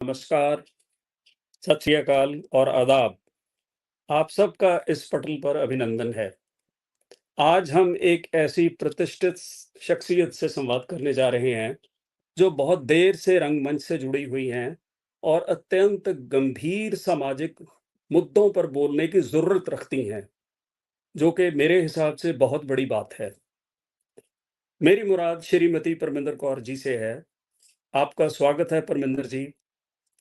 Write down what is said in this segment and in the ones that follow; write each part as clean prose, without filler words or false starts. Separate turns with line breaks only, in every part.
नमस्कार, सत श्री अकाल और आदाब। आप सबका इस पटल पर अभिनंदन है। आज हम एक ऐसी प्रतिष्ठित शख्सियत से संवाद करने जा रहे हैं, जो बहुत देर से रंगमंच से जुड़ी हुई हैं और अत्यंत गंभीर सामाजिक मुद्दों पर बोलने की ज़रूरत रखती हैं, जो कि मेरे हिसाब से बहुत बड़ी बात है। मेरी मुराद श्रीमती परमिंदर कौर जी से है। आपका स्वागत है परमिंदर जी,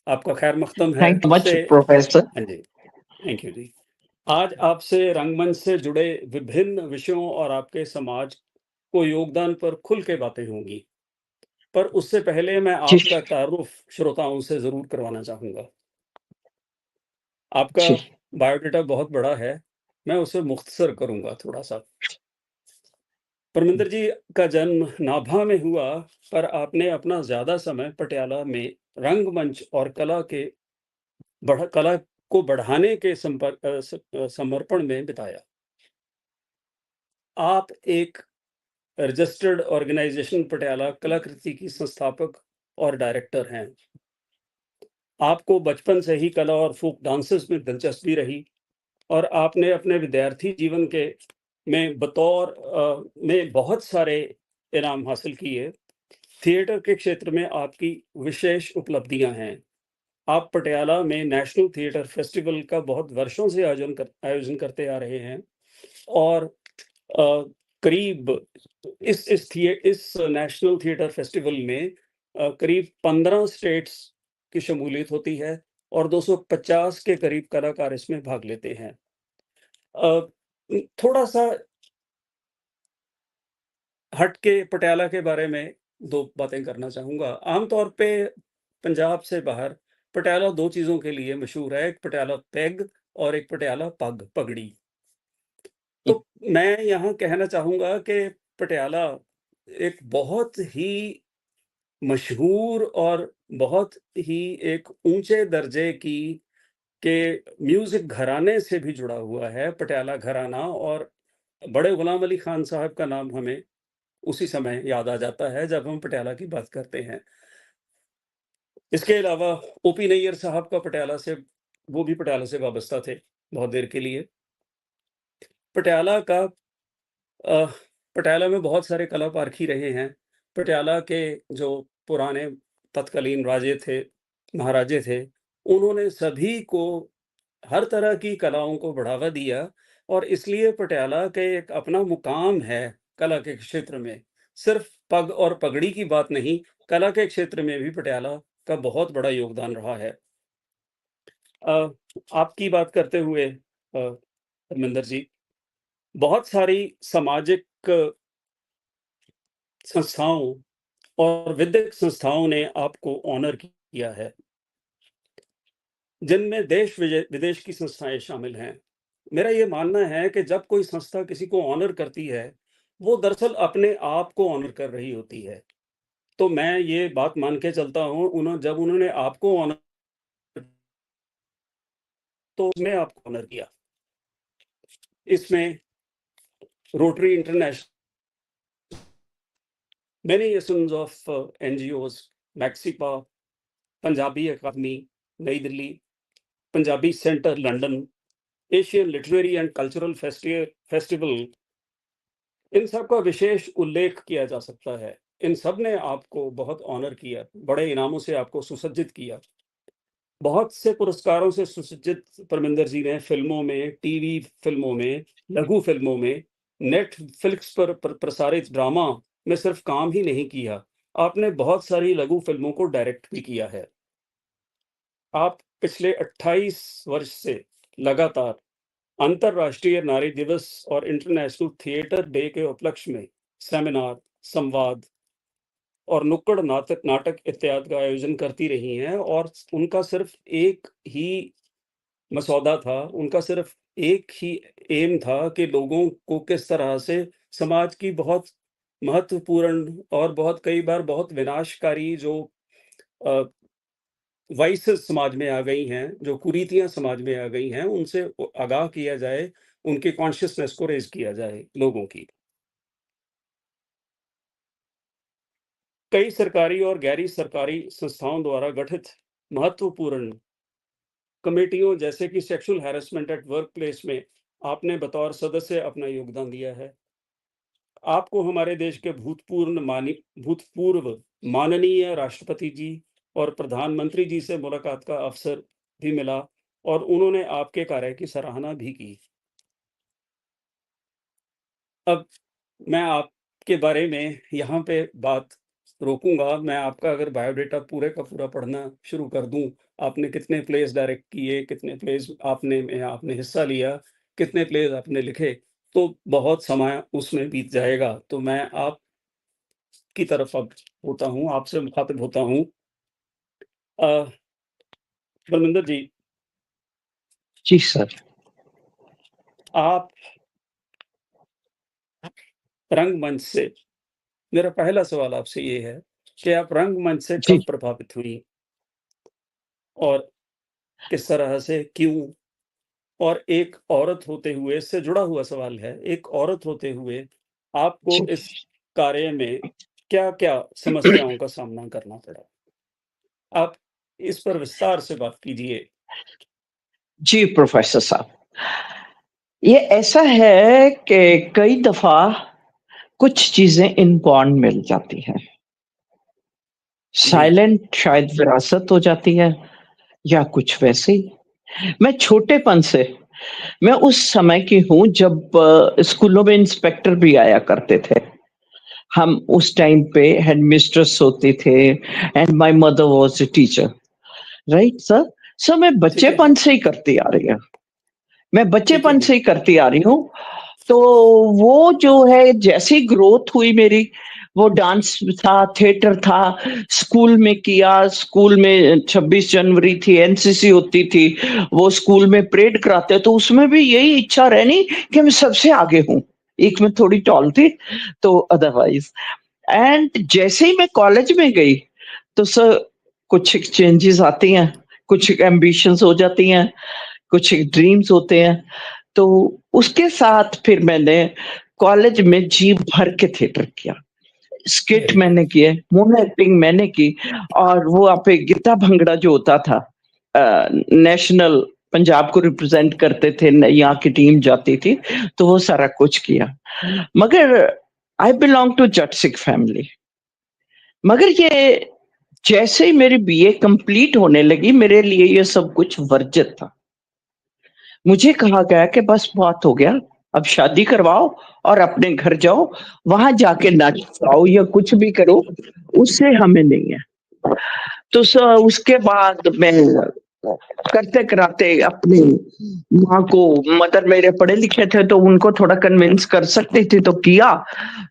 आपका खैर मक़दम है।
Thank you much,
आपसे
Professor.
हाँ जी, थैंक यू जी। आज आपसे रंगमंच से जुड़े विभिन्न विषयों और आपके समाज को योगदान पर खुल के बातें होंगी। पर उससे पहले मैं
जी,
आपका तारुफ श्रोताओं से ज़रूर करवाना चाहूँगा। आपका
जी,
बायोडाटा बहुत बड़ा है, मैं उसे मुख्तसर करूँगा थोड़ा-सा। परमिंदर जी का जन्म नाभा में हुआ, पर आपने अपना ज़्यादा समय पटियाला में रंगमंच और कला को बढ़ाने के समर्पण में बिताया। आप एक रजिस्टर्ड ऑर्गेनाइजेशन पटियाला कलाकृति की संस्थापक और डायरेक्टर हैं। आपको बचपन से ही कला और फोक डांसेस में दिलचस्पी रही और आपने अपने विद्यार्थी जीवन के में बहुत सारे इनाम हासिल किए। थिएटर के क्षेत्र में आपकी विशेष उपलब्धियां हैं। आप पटियाला में नेशनल थिएटर फेस्टिवल का बहुत वर्षों से आयोजन करते आ रहे हैं और अ, करीब इस नेशनल थिएटर फेस्टिवल में करीब 15 स्टेट्स की शमूलियत होती है और 250 के करीब कलाकार इसमें भाग लेते हैं। अ, थोड़ा-सा हट के पटियाला के बारे में 2 बातें करना चाहूँगा। आम तौर पे पंजाब से बाहर पटियाला 2 चीज़ों के लिए मशहूर है, एक पटियाला पैग और एक पटियाला पगड़ी। तो मैं यहाँ कहना चाहूँगा कि पटियाला एक बहुत ही मशहूर और बहुत ही एक ऊँचे दर्जे की के म्यूज़िक घराने से भी जुड़ा हुआ है, पटियाला घराना। और बड़े गुलाम अली खान साहब का नाम हमें उसी समय याद आ जाता है जब हम पटियाला की बात करते हैं। इसके अलावा ओपी नैयर साहब का वो भी पटियाला से वाबस्ता थे बहुत देर के लिए। पटियाला का अ, पटियाला में बहुत सारे कला पारखी रहे हैं। पटियाला के जो पुराने तत्कालीन राजे थे, महाराजे थे, उन्होंने सभी को हर तरह की कलाओं को बढ़ावा दिया और इसलिए पटियाला का एक अपना मुकाम है कला के क्षेत्र में। सिर्फ पग और पगड़ी की बात नहीं, कला के क्षेत्र में भी पटियाला का बहुत बड़ा योगदान रहा है। अ, आपकी बात करते हुए धर्मेंद्र जी, बहुत सारी सामाजिक संस्थाओं और विद्यक संस्थाओं ने आपको ऑनर किया है, जिनमें देश विदेश की संस्थाएं शामिल हैं। मेरा ये मानना है कि जब कोई संस्था किसी को ऑनर करती है, वो दरअसल अपने आप को ऑनर कर रही होती है। तो मैं ये बात मान के चलता हूँ, जब उन्होंने आपको ऑनर, तो उसने आपको ऑनर किया। इसमें rotary international, many associations of NGOs, मैक्सिपा, Punjabi academy Nai Delhi, Punjabi centre London, Asian literary and cultural festival, इन सब का विशेष उल्लेख किया जा सकता है। इन सब ने आपको बहुत ऑनर किया, बड़े इनामों से आपको सुसज्जित किया। बहुत से पुरस्कारों से सुसज्जित परमिंदर जी ने फिल्मों में, टीवी फिल्मों में, लघु फिल्मों में, नेटफ्लिक्स पर प्रसारित ड्रामा में सिर्फ काम ही नहीं किया, आपने बहुत सारी लघु फिल्मों को डायरेक्ट भी किया है। आप पिछले 28 वर्ष से लगातार अंतर्राष्ट्रीय नारी दिवस और इंटरनेशनल थिएटर डे के उपलक्ष्य में सेमिनार, संवाद और नुक्कड़ नाटक नाटक इत्यादि का आयोजन करती रही हैं। और उनका सिर्फ एक ही मसौदा था, उनका सिर्फ एक ही एम था कि लोगों को किस तरह से समाज की बहुत महत्वपूर्ण और बहुत कई बार बहुत विनाशकारी जो वाइसेस समाज में आ गई हैं, जो कुरीतियां समाज में आ गई हैं, उनसे आगाह किया जाए, उनकी कॉन्शियसनेस को रेज किया जाए लोगों की। कई सरकारी और गैर सरकारी संस्थाओं द्वारा गठित महत्वपूर्ण कमेटियों जैसे कि sexual harassment at work place में आपने बतौर सदस्य अपना योगदान दिया है। आपको हमारे देश के भूतपूर्व माननीय राष्ट्रपति जी और प्रधानमंत्री जी से मुलाकात का अवसर भी मिला और उन्होंने आपके कार्य की सराहना भी की। अब मैं आपके बारे में यहाँ पे बात रोकूँगा। मैं आपका अगर बायोडाटा पूरे का पूरा पढ़ना शुरू कर दूँ, आपने कितने प्लेस डायरेक्ट किए, कितने प्लेस आपने हिस्सा लिया, कितने प्लेस आपने लिखे, तो बहुत समय उसमें बीत जाएगा। तो मैं आपकी तरफ अब होता हूँ, आपसे मुखातिब होता हूँ। अ, धर्मेंद्र जी,
जी सर।
आप रंगमंच से मेरा पहला सवाल आपसे ये है कि आप रंगमंच से
जी।
कब प्रभावित हुईं? और किस तरह से, क्यों? और एक औरत होते हुए इससे जुड़ा हुआ सवाल है, एक औरत होते हुए आपको
जी।
इस कार्य में क्या-क्या समस्याओं का सामना करना पड़ा? आप इस पर विस्तार से बात कीजिए।
जी प्रोफेसर साहब, ये ऐसा है कि कई दफा कुछ चीजें इनबॉर्न मिल जाती हैं।
जी,
साइलेंट शायद विरासत हो जाती है या कुछ वैसे ही। मैं छोटेपन से, मैं उस समय की हूँ जब स्कूलों में इंस्पेक्टर भी आया करते थे। हम उस टाइम पे हेडमिस्ट्रेस होते थे and my mother was a teacher, right sir? Sir मैं
ठीक है
बच्चेपन
जी,
से ही करती आ रही हूँ। मैं
ठीक है
बच्चेपन
जी,
से ही करती आ रही हूँ। तो वो जो है जैसी ग्रोथ हुई मेरी, वो डांस था, थिएटर था, स्कूल में किया, स्कूल में 26 जनवरी थी, एनसीसी होती थी, वो स्कूल में परेड कराते, तो उसमें भी यही इच्छा रहनी कि मैं सबसे आगे हूँ। एक में थोड़ी टॉल थी, तो अदरवाइज एंड जैसे ही मैं कॉलेज में गई, तो सर कुछ चेंजेस आती हैं, कुछ एम्बिशंस हो जाती हैं, कुछ ड्रीम्स होते हैं। तो उसके साथ फिर मैंने कॉलेज में जी भर के थिएटर किया, स्किट
वेरी गुड।
मैंने किए, मोनो एक्टिंग मैंने की। और वो आप गीता भंगड़ा जो होता था, नेशनल पंजाब को रिप्रेजेंट करते थे, यहाँ की टीम जाती थी, तो वो सारा कुछ किया। मगर I belong to Jat Sikh family. मगर ये जैसे ही मेरी बीए कंप्लीट होने लगी, मेरे लिए ये सब कुछ वर्जित था। मुझे कहा गया कि बस बहुत हो गया, अब शादी करवाओ और अपने घर जाओ, वहां जाके नाच गाओ या कुछ भी करो, उससे हमें नहीं है। तो उसके बाद मैं करते कराते अपनी माँ को, मदर मेरे पढ़े लिखे थे तो उनको थोड़ा कन्विंस कर सकती थी, तो किया।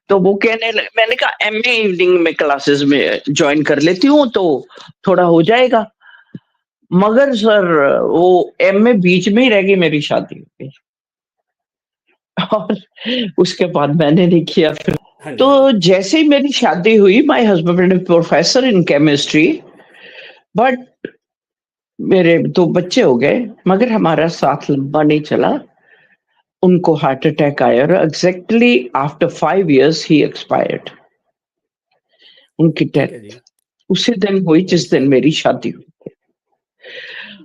तो वो मैंने कहा एमए इवनिंग में क्लासेस में ज्वाइन कर लेती हूँ तो थोड़ा हो जाएगा। मगर सर वो एमए बीच में ही रह गई, मेरी शादी हो गई और उसके बाद मैंने नहीं किया फिर।
हाँ जी,
तो
हाँ जी।
जैसे ही मेरी शादी हुई, my husband is professor in chemistry, but मेरे दो बच्चे हो गए, मगर हमारा साथ लंबा नहीं चला। उनको हार्ट अटैक आया और एग्जैक्टली आफ्टर 5 years ही एक्सपायर्ड। उनकी
ठीक है
डेथ
जी,
उसी दिन हुई
वेरी
जिस दिन
सैड,
मेरी शादी हुई।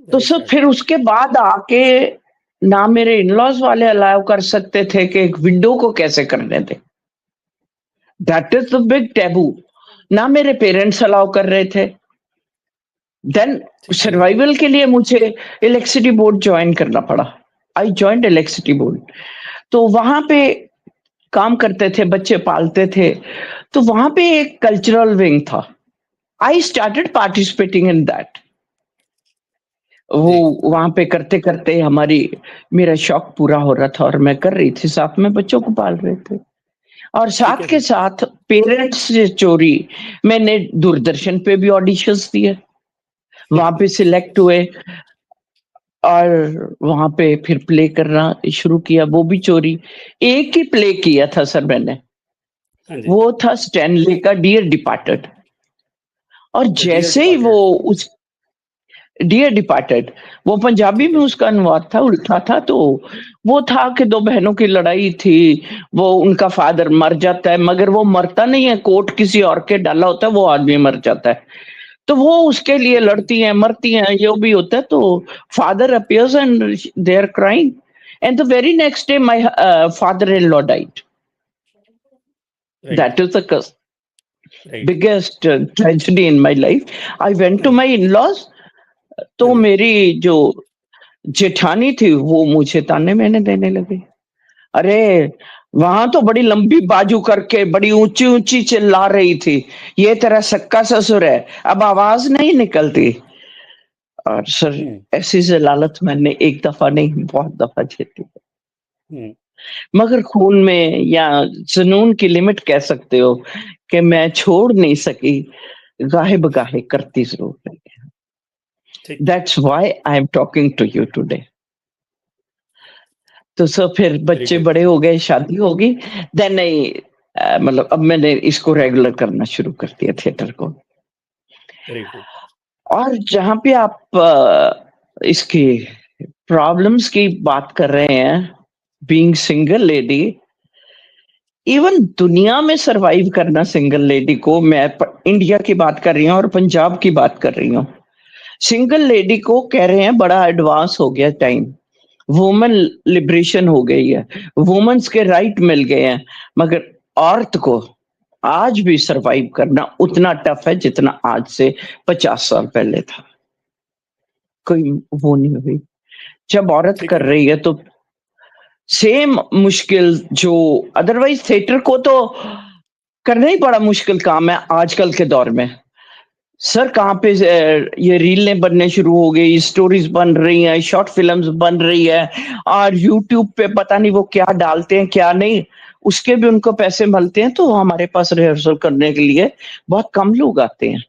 तो
वेरी
सर
सैड।
फिर उसके बाद आके ना मेरे इन-लॉज वाले अलाउ कर सकते थे कि एक विडो को कैसे करने दें, that is the big taboo. ना मेरे पेरेंट्स अलाउ कर रहे थे। देन
ठीक है जी,
सर्वाइवल के लिए मुझे इलेक्ट्रिसिटी बोर्ड ज्वाइन करना पड़ा। I joined electricity board. तो वहां पे काम करते थे, बच्चे पालते थे। तो वहां पे एक कल्चरल विंग था। I started participating in that. वो
जी,
वहां पे करते करते हमारी, मेरा शौक पूरा हो रहा था और मैं कर रही थी, साथ में बच्चों को पाल रहे थे। और
ठीक
साथ
है
के
जी,
साथ पेरेंट्स से चोरी मैंने दूरदर्शन पे भी ऑडिशंस दिए, वहां पे सिलेक्ट हुए और वहां पे फिर प्ले करना शुरू किया, वो भी चोरी। एक ही प्ले किया था सर मैंने,
हाँ जी,
वो था स्टैनली का डियर डिपार्टेड। और
द डियर
जैसे ही वो
डिपार्टेड,
उस डियर डिपार्टेड, वो पंजाबी
ठीक
में
है जी,
उसका अनुवाद था, उल्टा था। तो वो था कि दो बहनों की लड़ाई थी, वो उनका फादर मर जाता है, मगर वो मरता नहीं है, कोट किसी और के डाला होता है, वो आदमी मर जाता है। तो वो उसके लिए लड़ती हैं, मरती हैं, जो भी होता है। तो father appears and they are crying, and the very next day my father in law died.
Right,
that is the
right.
Biggest tragedy in my life. I went to
हाँ,
माय इन-लॉज,
हाँ
तो
जी,
मेरी जो जेठानी थी वो मुझे ताने मैंने देने लगी। अरे वहां तो बड़ी लंबी बाजू करके बड़ी ऊंची ऊंची चिल्ला रही थी, ये तेरा सक्का ससुर है, अब आवाज नहीं निकलती। और सर
हुँ,
ऐसी जलालत मैंने एक दफा नहीं बहुत दफा झेली,
हुँ,
मगर खून में या जुनून की लिमिट कह सकते हो कि मैं छोड़ नहीं सकी, गाहे बगाहे करती जरूर रही।
ठीक,
that's why I am talking to you today. तो सर फिर
वेरी
बच्चे
गुड,
बड़े हो गए, शादी हो गई, देन नहीं मतलब अब मैंने इसको रेगुलर करना शुरू कर दिया थिएटर को।
Very good.
और जहाँ पे आप इसकी प्रॉब्लम्स की बात कर रहे हैं, बीइंग सिंगल लेडी, इवन दुनिया में सरवाइव करना सिंगल लेडी को, मैं इंडिया की बात कर रही हूँ और पंजाब की बात कर रही हूँ। सिंगल लेडी को कह रहे हैं बड़ा एडवांस हो गया टाइम, वुमेन लिबरेशन हो गई है, वुमेन्स के राइट मिल गए हैं, मगर औरत को आज भी सरवाइव करना उतना टफ है जितना आज से 50 साल पहले था। कोई वो नहीं हुई। जब औरत
ठीक
कर
है जी,
रही है तो सेम मुश्किल जो अदरवाइज थिएटर को तो करना ही बड़ा मुश्किल काम है आजकल के दौर में। सर कहाँ पे ये रीलें बनने शुरू हो गई, स्टोरीज बन रही हैं, शॉर्ट फिल्म्स बन रही है, और यूट्यूब पे पता नहीं वो क्या डालते हैं क्या नहीं, उसके भी उनको पैसे मिलते हैं। तो हमारे पास रिहर्सल करने के लिए बहुत कम लोग आते हैं।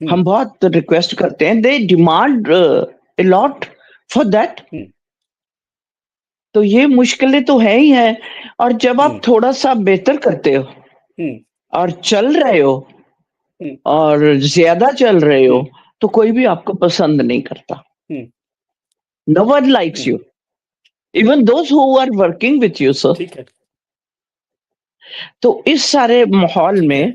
हुँ,
हम बहुत रिक्वेस्ट करते हैं, they demand a lot for that।
हुँ,
तो ये मुश्किलें तो है ही हैं। और जब
हुँ,
आप थोड़ा सा बेहतर करते हो
हुँ,
और चल रहे हो
हुँ,
और ज्यादा चल रहे
हुँ,
हो, तो कोई भी आपको पसंद नहीं करता।
Hmm,
no one likes
hmm,
you, even those who are working with you sir.
ठीक है,
तो इस सारे माहौल
ठीक है।
में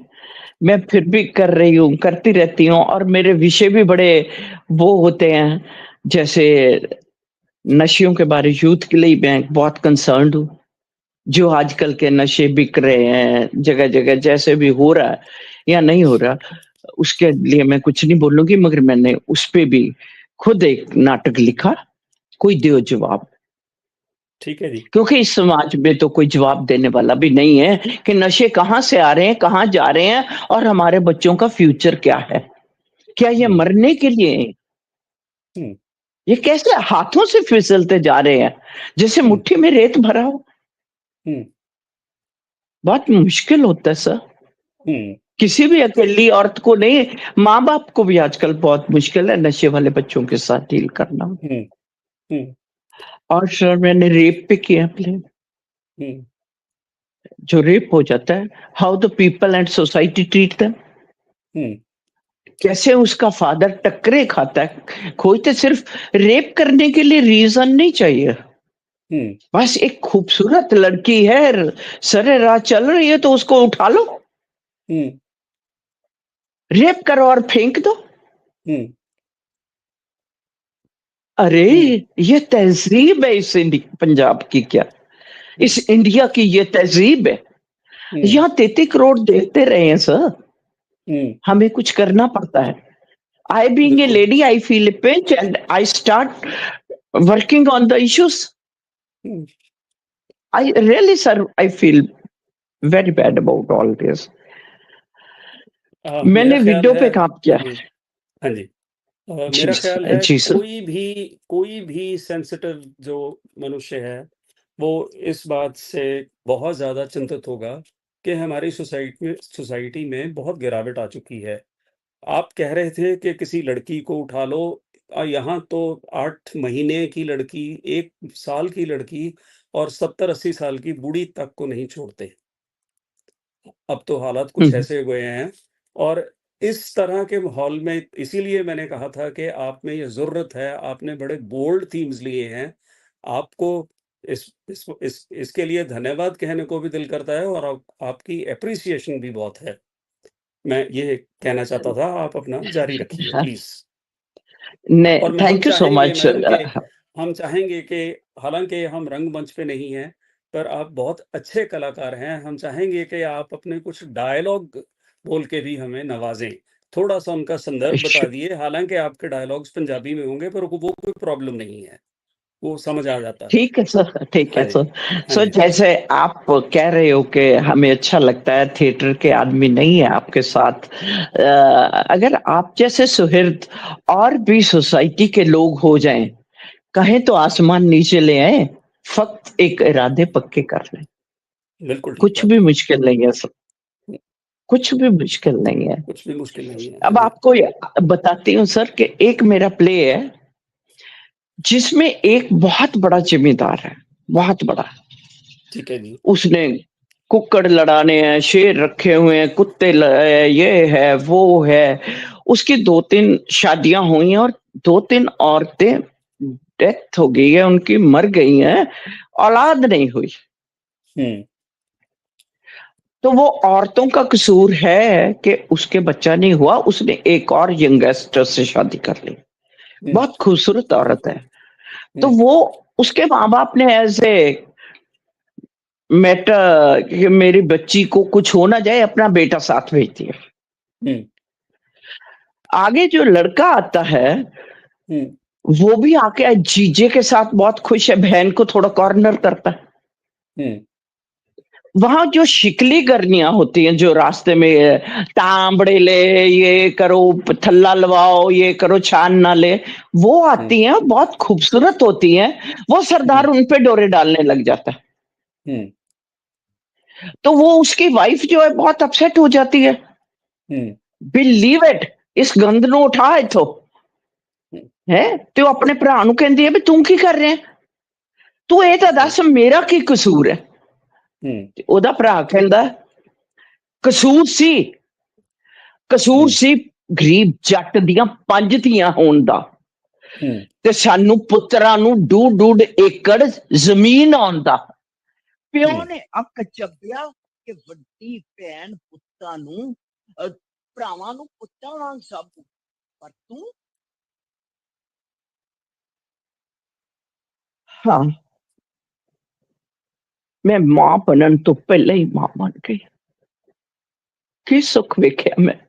मैं फिर भी कर रही हूँ, करती रहती हूँ, और मेरे विषय भी बड़े वो होते हैं, जैसे नशियों के बारे, यूथ के लिए मैं बहुत कंसर्न्ड हूँ। जो आजकल के नशे बिक रहे हैं जगह जगह, जैसे भी हो रहा है या नहीं हो रहा, उसके लिए मैं कुछ नहीं बोलूंगी, मगर मैंने उस पे भी खुद एक नाटक लिखा, कोई दो जवाब।
ठीक है जी।
क्योंकि इस समाज में तो कोई जवाब देने वाला भी नहीं है कि नशे कहाँ से आ रहे हैं, कहाँ जा रहे हैं, और हमारे बच्चों का फ्यूचर क्या है। क्या ये
हुँ,
मरने के लिए हैं?
हुँ,
ये कैसे हाथों से फिसलते जा रहे हैं, जैसे
हुँ,
मुट्ठी में रेत भरा हो।
हुँ,
बहुत मुश्किल होता है सर,
हुँ,
किसी भी अकेली औरत को नहीं, माँ बाप को भी आजकल बहुत मुश्किल है नशे वाले बच्चों के साथ डील करना।
हुँ, हुँ,
और सर मैंने रेप पे किया प्ले,
हुँ,
जो रेप हो जाता है, how the people and society treat them.
Hmm,
कैसे उसका फादर टक्करे खाता है, कोई तो सिर्फ रेप करने के लिए रीजन नहीं चाहिए,
हुँ,
बस एक खूबसूरत लड़की है, सरे राह चल रही है, तो उसको उठा लो,
हुँ,
रेप करो और फेंक दो।
हुँ,
अरे
हुँ,
ये तहजीब है इस पंजाब की क्या,
हुँ,
इस इंडिया की ये तहजीब है।
हुँ,
यहाँ 33 करोड़ देखते रहे हैं सर,
हुँ,
हमें कुछ करना पड़ता है। I being a
बिल्कुल।
lady, I feel a pinch and I start working on the issues.
Hmm,
I really, sir, I feel very bad about all this.
मेरा
मैंने
ख़्याल
वीडियो
है
पे काम किया
जी, हाँ जी।
जी
मेरा ख़्याल है
जी सर।
कोई भी सेंसिटिव जो मनुष्य है, वो इस बात से बहुत ज़्यादा चिंतित होगा कि हमारी सोसाइटी में बहुत गिरावट आ चुकी है। आप कह रहे थे कि किसी लड़की को उठा लो, यहाँ तो 8 महीने की लड़की, 1 साल की लड़की और 70-80 साल की बूढ़ी तक को नहीं छोड़ते। अब तो हालात कुछ
हम्म,
ऐसे हो गए हैं, और इस तरह के माहौल में इसीलिए मैंने कहा था कि आप में ये ज़रूरत है, आपने बड़े बोल्ड थीम्स लिए हैं। आपको इसके लिए धन्यवाद कहने को भी दिल करता है, और आपकी एप्रिसिएशन भी बहुत है। मैं ये कहना चाहता था, आप अपना जारी रखिए प्लीज़। और
नहीं,
हम
थैंक यू सो
चाहेंगे
मच।
मैडम कि हम चाहेंगे कि हालाँकि हम रंगमंच पे नहीं हैं, पर आप बहुत अच्छे कलाकार हैं। हम चाहेंगे कि आप अपने कुछ डायलॉग बोल के भी हमें नवाज़ें। थोड़ा-सा उनका संदर्भ बता दिए, हालाँकि आपके डायलॉग्स पंजाबी में होंगे, पर वो कोई प्रॉब्लम नहीं है, वो समझ आ जाता है।
ठीक है सर, ठीक है
हाँ जी।
सर।
हाँ
सर
जी।
जैसे आप कह रहे हो कि हमें अच्छा लगता है, थिएटर के आदमी नहीं है आपके साथ। अगर आप जैसे सुहृद और भी सोसाइटी के लोग हो जाएं, कहें तो आसमान नीचे ले आए, फक्त एक इरादे पक्के कर लें।
बिल्कुल ठीक
कुछ
बात
भी
है।
मुश्किल नहीं है सर, कुछ भी मुश्किल नहीं है।
कुछ भी मुश्किल नहीं है। हाँ
अब
जी।
आपको बताती हूँ सर कि एक मेरा प्ले है जिसमें एक बहुत बड़ा जिम्मेदार है, बहुत बड़ा।
ठीक है जी।
उसने कुक्कड़ लड़ाने हैं, शेर रखे हुए हैं, कुत्ते ये है वो है। उसकी 2-3 शादियां हुई हैं और 2-3 औरतें डेथ हो गई है उनकी, मर गई हैं, औलाद नहीं हुई।
हुँ।
तो वो औरतों का कसूर है कि उसके बच्चा नहीं हुआ, उसने एक और यंगस्टर से शादी कर ली।
हुँ।
बहुत खूबसूरत औरत है। तो
हुँ।
वो उसके माँ-बाप ने ऐसे मैटर कि मेरी बच्ची को कुछ हो ना जाए, अपना बेटा साथ भेज दिया।
हुँ।
आगे जो लड़का आता है,
हुँ।
वो भी आके जीजे के साथ बहुत खुश है, बहन को थोड़ा कॉर्नर करता है।
हुँ।
वहां जो शिकली करनियां होती हैं, जो रास्ते में तांबड़े ले, ये करो, थल्ला लवाओ, ये करो, छान ना ले, वो
हुँ।
आती हैं, बहुत खूबसूरत होती हैं। वो सरदार
हुँ।
उन पे डोरे डालने लग जाता है।
हुँ।
तो वो उसकी वाइफ जो है बहुत अपसेट हो जाती है।
हुँ।
बिलीव इट, इस गंद ਨੂੰ ਉਠਾ ਇੱਥੋਂ
हुँ।
ਹੈ ਤੇ ਉਹ ਆਪਣੇ ਭਰਾ ਨੂੰ ਕਹਿੰਦੀ ਹੈ ਵੀ ਤੂੰ ਕੀ ਕਰ ਰਿਹਾ, ਤੂੰ ਇਹ ਤਾਂ
हुँ।
ਦੱਸ ਮੇਰਾ ਕੀ ਕਸੂਰ ਹੈ।
हुँ।
ਤੇ ਉਹਦਾ ਭਰਾ ਕਹਿੰਦਾ ਕਸੂਰ ਸੀ, ਕਸੂਰ
हुँ।
ਸੀ ਗਰੀਬ ਜੱਟ ਦੀਆਂ 5 ਧੀਆਂ ਹੋਣ ਦਾ,
हुँ।
ਤੇ ਸਾਨੂੰ ਪੁੱਤਰਾਂ ਨੂੰ ਡੂਡ ਡੂਡ ਏਕੜ ਜ਼ਮੀਨ ਆਉਣ ਦਾ। ਪਿਓ
हुँ।
ਨੇ ਅੱਕ ਚੱਬਿਆ ਕਿ ਵੱਡੀ ਭੈਣ ਪੁੱਤਾਂ ਨੂੰ ਭਰਾਵਾਂ ਨੂੰ ਪੁੱਤਾਂ ਵਾਂਗ ਸਭ, ਪਰ ਤੂੰ। हाँ, मैं मां बनन तो पहले ही मां बन गई। की सुख वेख्या मैं।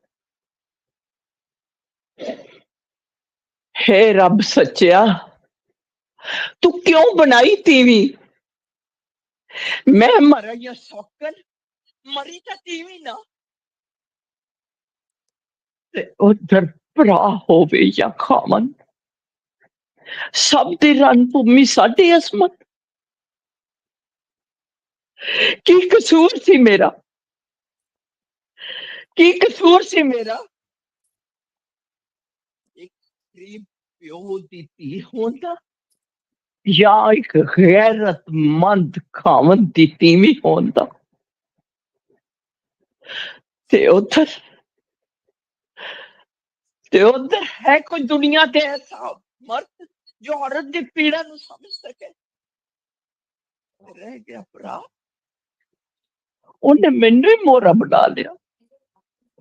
हे रब सच्चिया, तू क्यों बनाई तीवी। मैं मरा या सौकन, मरी तो तीवी ना। ते उधर भरा होवे या खामन, सब दी रणभूमि साडी असमत। की कसूर सी मेरा, की कसूर सी मेरा। एक गरीब प्यो दी धी होंदा या एक गैरतमंद खामन दी तीवी होंदा। ते उधर है कोई दुनिया ते ऐसा मर्द जो औरत दी पीड़ा नु समझ सके। रह गया भरा, उन्हें मैनू ही मोहरा बना लिया,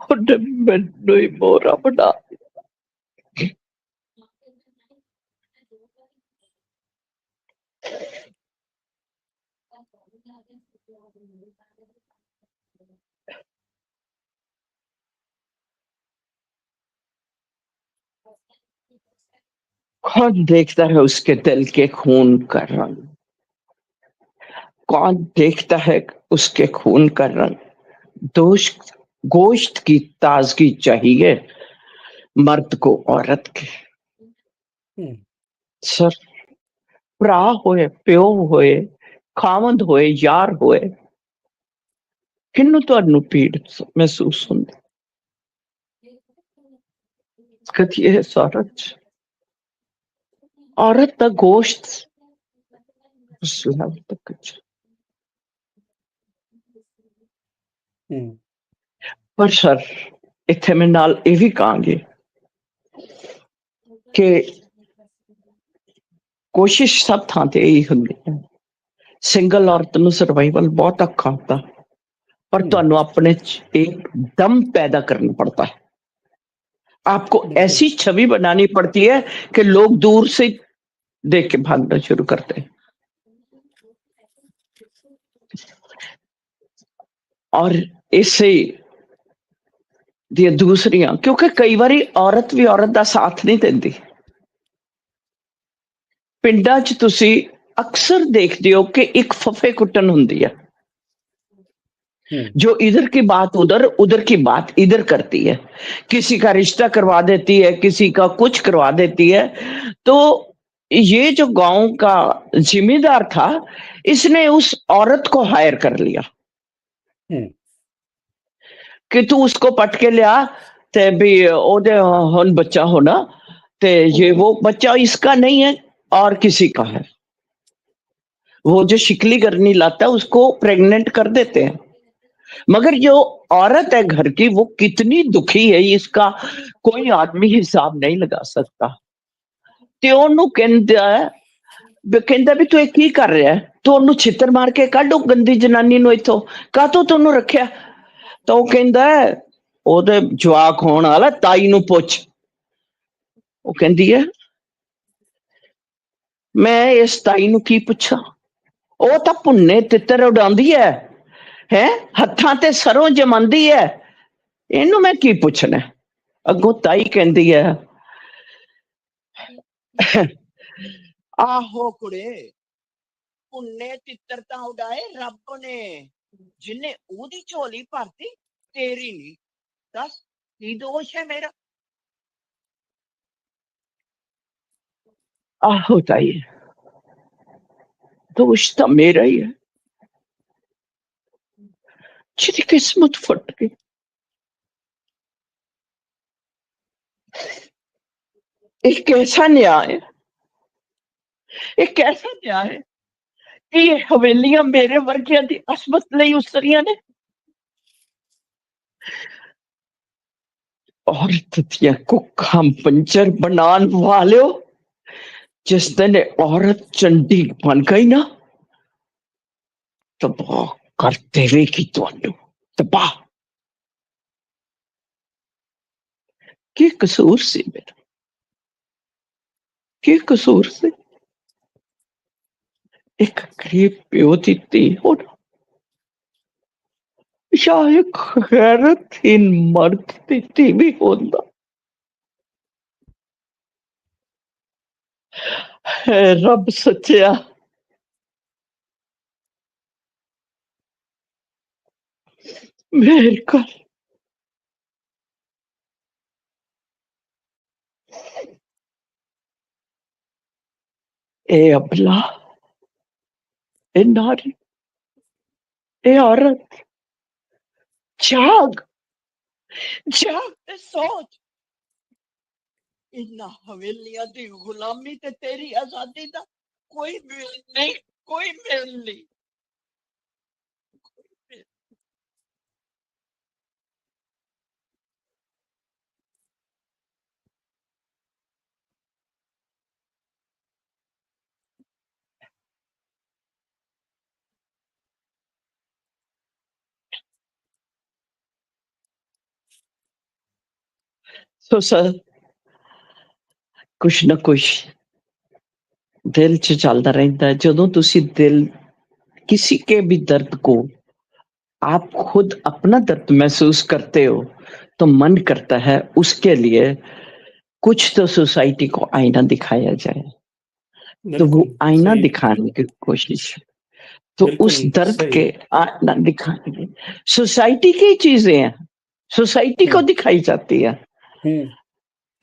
उन्हें मैनू ही मोहरा बना कौन देखता है उसके दिल के खून का रंग, कौन देखता है उसके खून का रंग। दोष गोश्त की ताजगी चाहिए मर्द को औरत के।
हुँ।
सर भरा होए, प्यो होए, खावंद होए, यार होए, किन्नू तुहानू पीड़ महसूस हुंदी। कथिए है औरत च, औरत दा गोश्त उस लेवल तक च।
हुँ।
पर सर इत्थे मैं नाल ये भी कहांगी कि कोशिश सब थां ते यही हुंदी है। सिंगल औरत नू सर्वाइवल बहुत औखा हुंदा, पर तुहानू अपने च एक दम पैदा करना पड़ता है। आपको
बिल्कुल।
ऐसी छवि बनानी पड़ती है कि लोग दूर से देख के भागना शुरू करते हैं। और इससे ਦੀਆਂ ਦੂਸਰੀਆਂ ਕਿਉਂਕਿ ਕਈ ਵਾਰੀ ਔਰਤ ਵੀ ਔਰਤ ਦਾ ਸਾਥ ਨਹੀਂ ਦਿੰਦੀ। ਪਿੰਡਾਂ 'ਚ ਤੁਸੀਂ ਅਕਸਰ ਦੇਖਦੇ ਹੋ ਕਿ ਇੱਕ ਫੱਫੇ ਕੁੱਟਣ ਹੁੰਦੀ ਹੈ। जो इधर की बात उधर, उधर की बात इधर करती है। किसी का रिश्ता करवा देती है, किसी का कुछ करवा देती है। तो ये जो गांव का जिम्मेदार था, इसने उस औरत को हायर कर लिया कि तू उसको पट के लिया ते भी ओदे हुन बच्चा होना ते ये वो बच्चा इसका नहीं है और किसी का है। वो जो शिकली करनी लाता है उसको प्रेग्नेंट कर देते हैं। मगर जो औरत है घर की वो कितनी दुखी है इसका कोई आदमी हिसाब नहीं लगा सकता। ਤੇ ਉਹਨੂੰ ਕਹਿੰਦਾ ਵੀ ਤੂੰ ਇਹ ਕੀ ਕਰ ਰਿਹਾ ਹੈ? ਤੂੰ ਉਹਨੂੰ ਛਿੱਤਰ ਮਾਰ ਕੇ ਕੱਢ ਉਹ ਗੰਦੀ ਜਨਾਨੀ ਨੂੰ ਇੱਥੋਂ, ਕਾਹਤੋਂ ਤੈਨੂੰ ਰੱਖਿਆ? ਤਾਂ ਉਹ ਕਹਿੰਦਾ ਉਹਦੇ ਜਵਾਕ ਹੋਣ ਵਾਲਾ ਤਾਈ ਨੂੰ ਪੁੱਛ। ਉਹ ਕਹਿੰਦੀ ਹੈ ਮੈਂ ਇਸ ਤਾਈ ਨੂੰ ਕੀ ਪੁੱਛਾਂ? ਉਹ ਤਾਂ ਭੁੰਨੇ ਤਿੱਤਰ ਉਡਾਉਂਦੀ ਹੈ ਹੈ ਹੱਥਾਂ ਤੇ ਸਰੋਂ ਜਮਾਂਦੀ ਹੈ, ਇਹਨੂੰ ਮੈਂ ਕੀ ਪੁੱਛਣਾ? ਅੱਗੋਂ ਤਾਈ ਕਹਿੰਦੀ ਹੈ ਆਹੋ ਕੁੜੇ ਭੁੰਨੇ ਤਿੱਤਰ ਤਾਂ ਉਡਾਏ ਰੱਬ ਨੇ, ਜਿਨੇ ਉਹਦੀ ਝੋਲੀ ਭਰਤੀ ਤੇਰੀ ਨਹੀਂ। ਦੱਸ ਕੀ ਦੋਸ਼ ਹੈ ਮੇਰਾ? ਆਹੋ ਤਾਈ ਦੋਸ਼ ਤਾਂ ਮੇਰਾ ਹੀ ਹੈ, ਜਿਹਦੀ ਕਿਸਮਤ ਫਟ ਗਈ। एक कैसा न्याय है, एक कैसा न्याय है कि ये हवेलियां मेरे वर्गिया दी असमत नहीं उसरियां ने। औरत दियां कुखां पंचर बनान वाले हो, जिस दिन औरत चंडी बन गई ना तबाह कर देवेगी तुहानू, तबाह। की कसूर सी मेरा, की कसूर सी? एक गरीब प्यो दी धी होना या एक गैरतहीन मर्द दी धी भी होंदा। है रब सच्चा, मेहर कर। ए अबला, ए नारी, ए औरत, जाग, जाग ते सोच। इन्ना हवेलियां दी गुलामी ते तेरी आजादी दा कोई मेल नहीं, कोई मेल नहीं। सो सर कुछ ना कुछ दिल च चलता रहता है। जदों तुसी दिल किसी के भी दर्द को आप खुद अपना दर्द महसूस करते हो तो मन करता है उसके लिए कुछ तो सोसाइटी को आईना दिखाया जाए। तो वो
बिल्कुल
आईना
सही।
दिखाने की कोशिश, तो
बिल्कुल
उस दर्द
सही।
के आईना दिखाने की सोसाइटी की चीजें हैं, सोसाइटी को
हम्म
दिखाई जाती है।
हम्म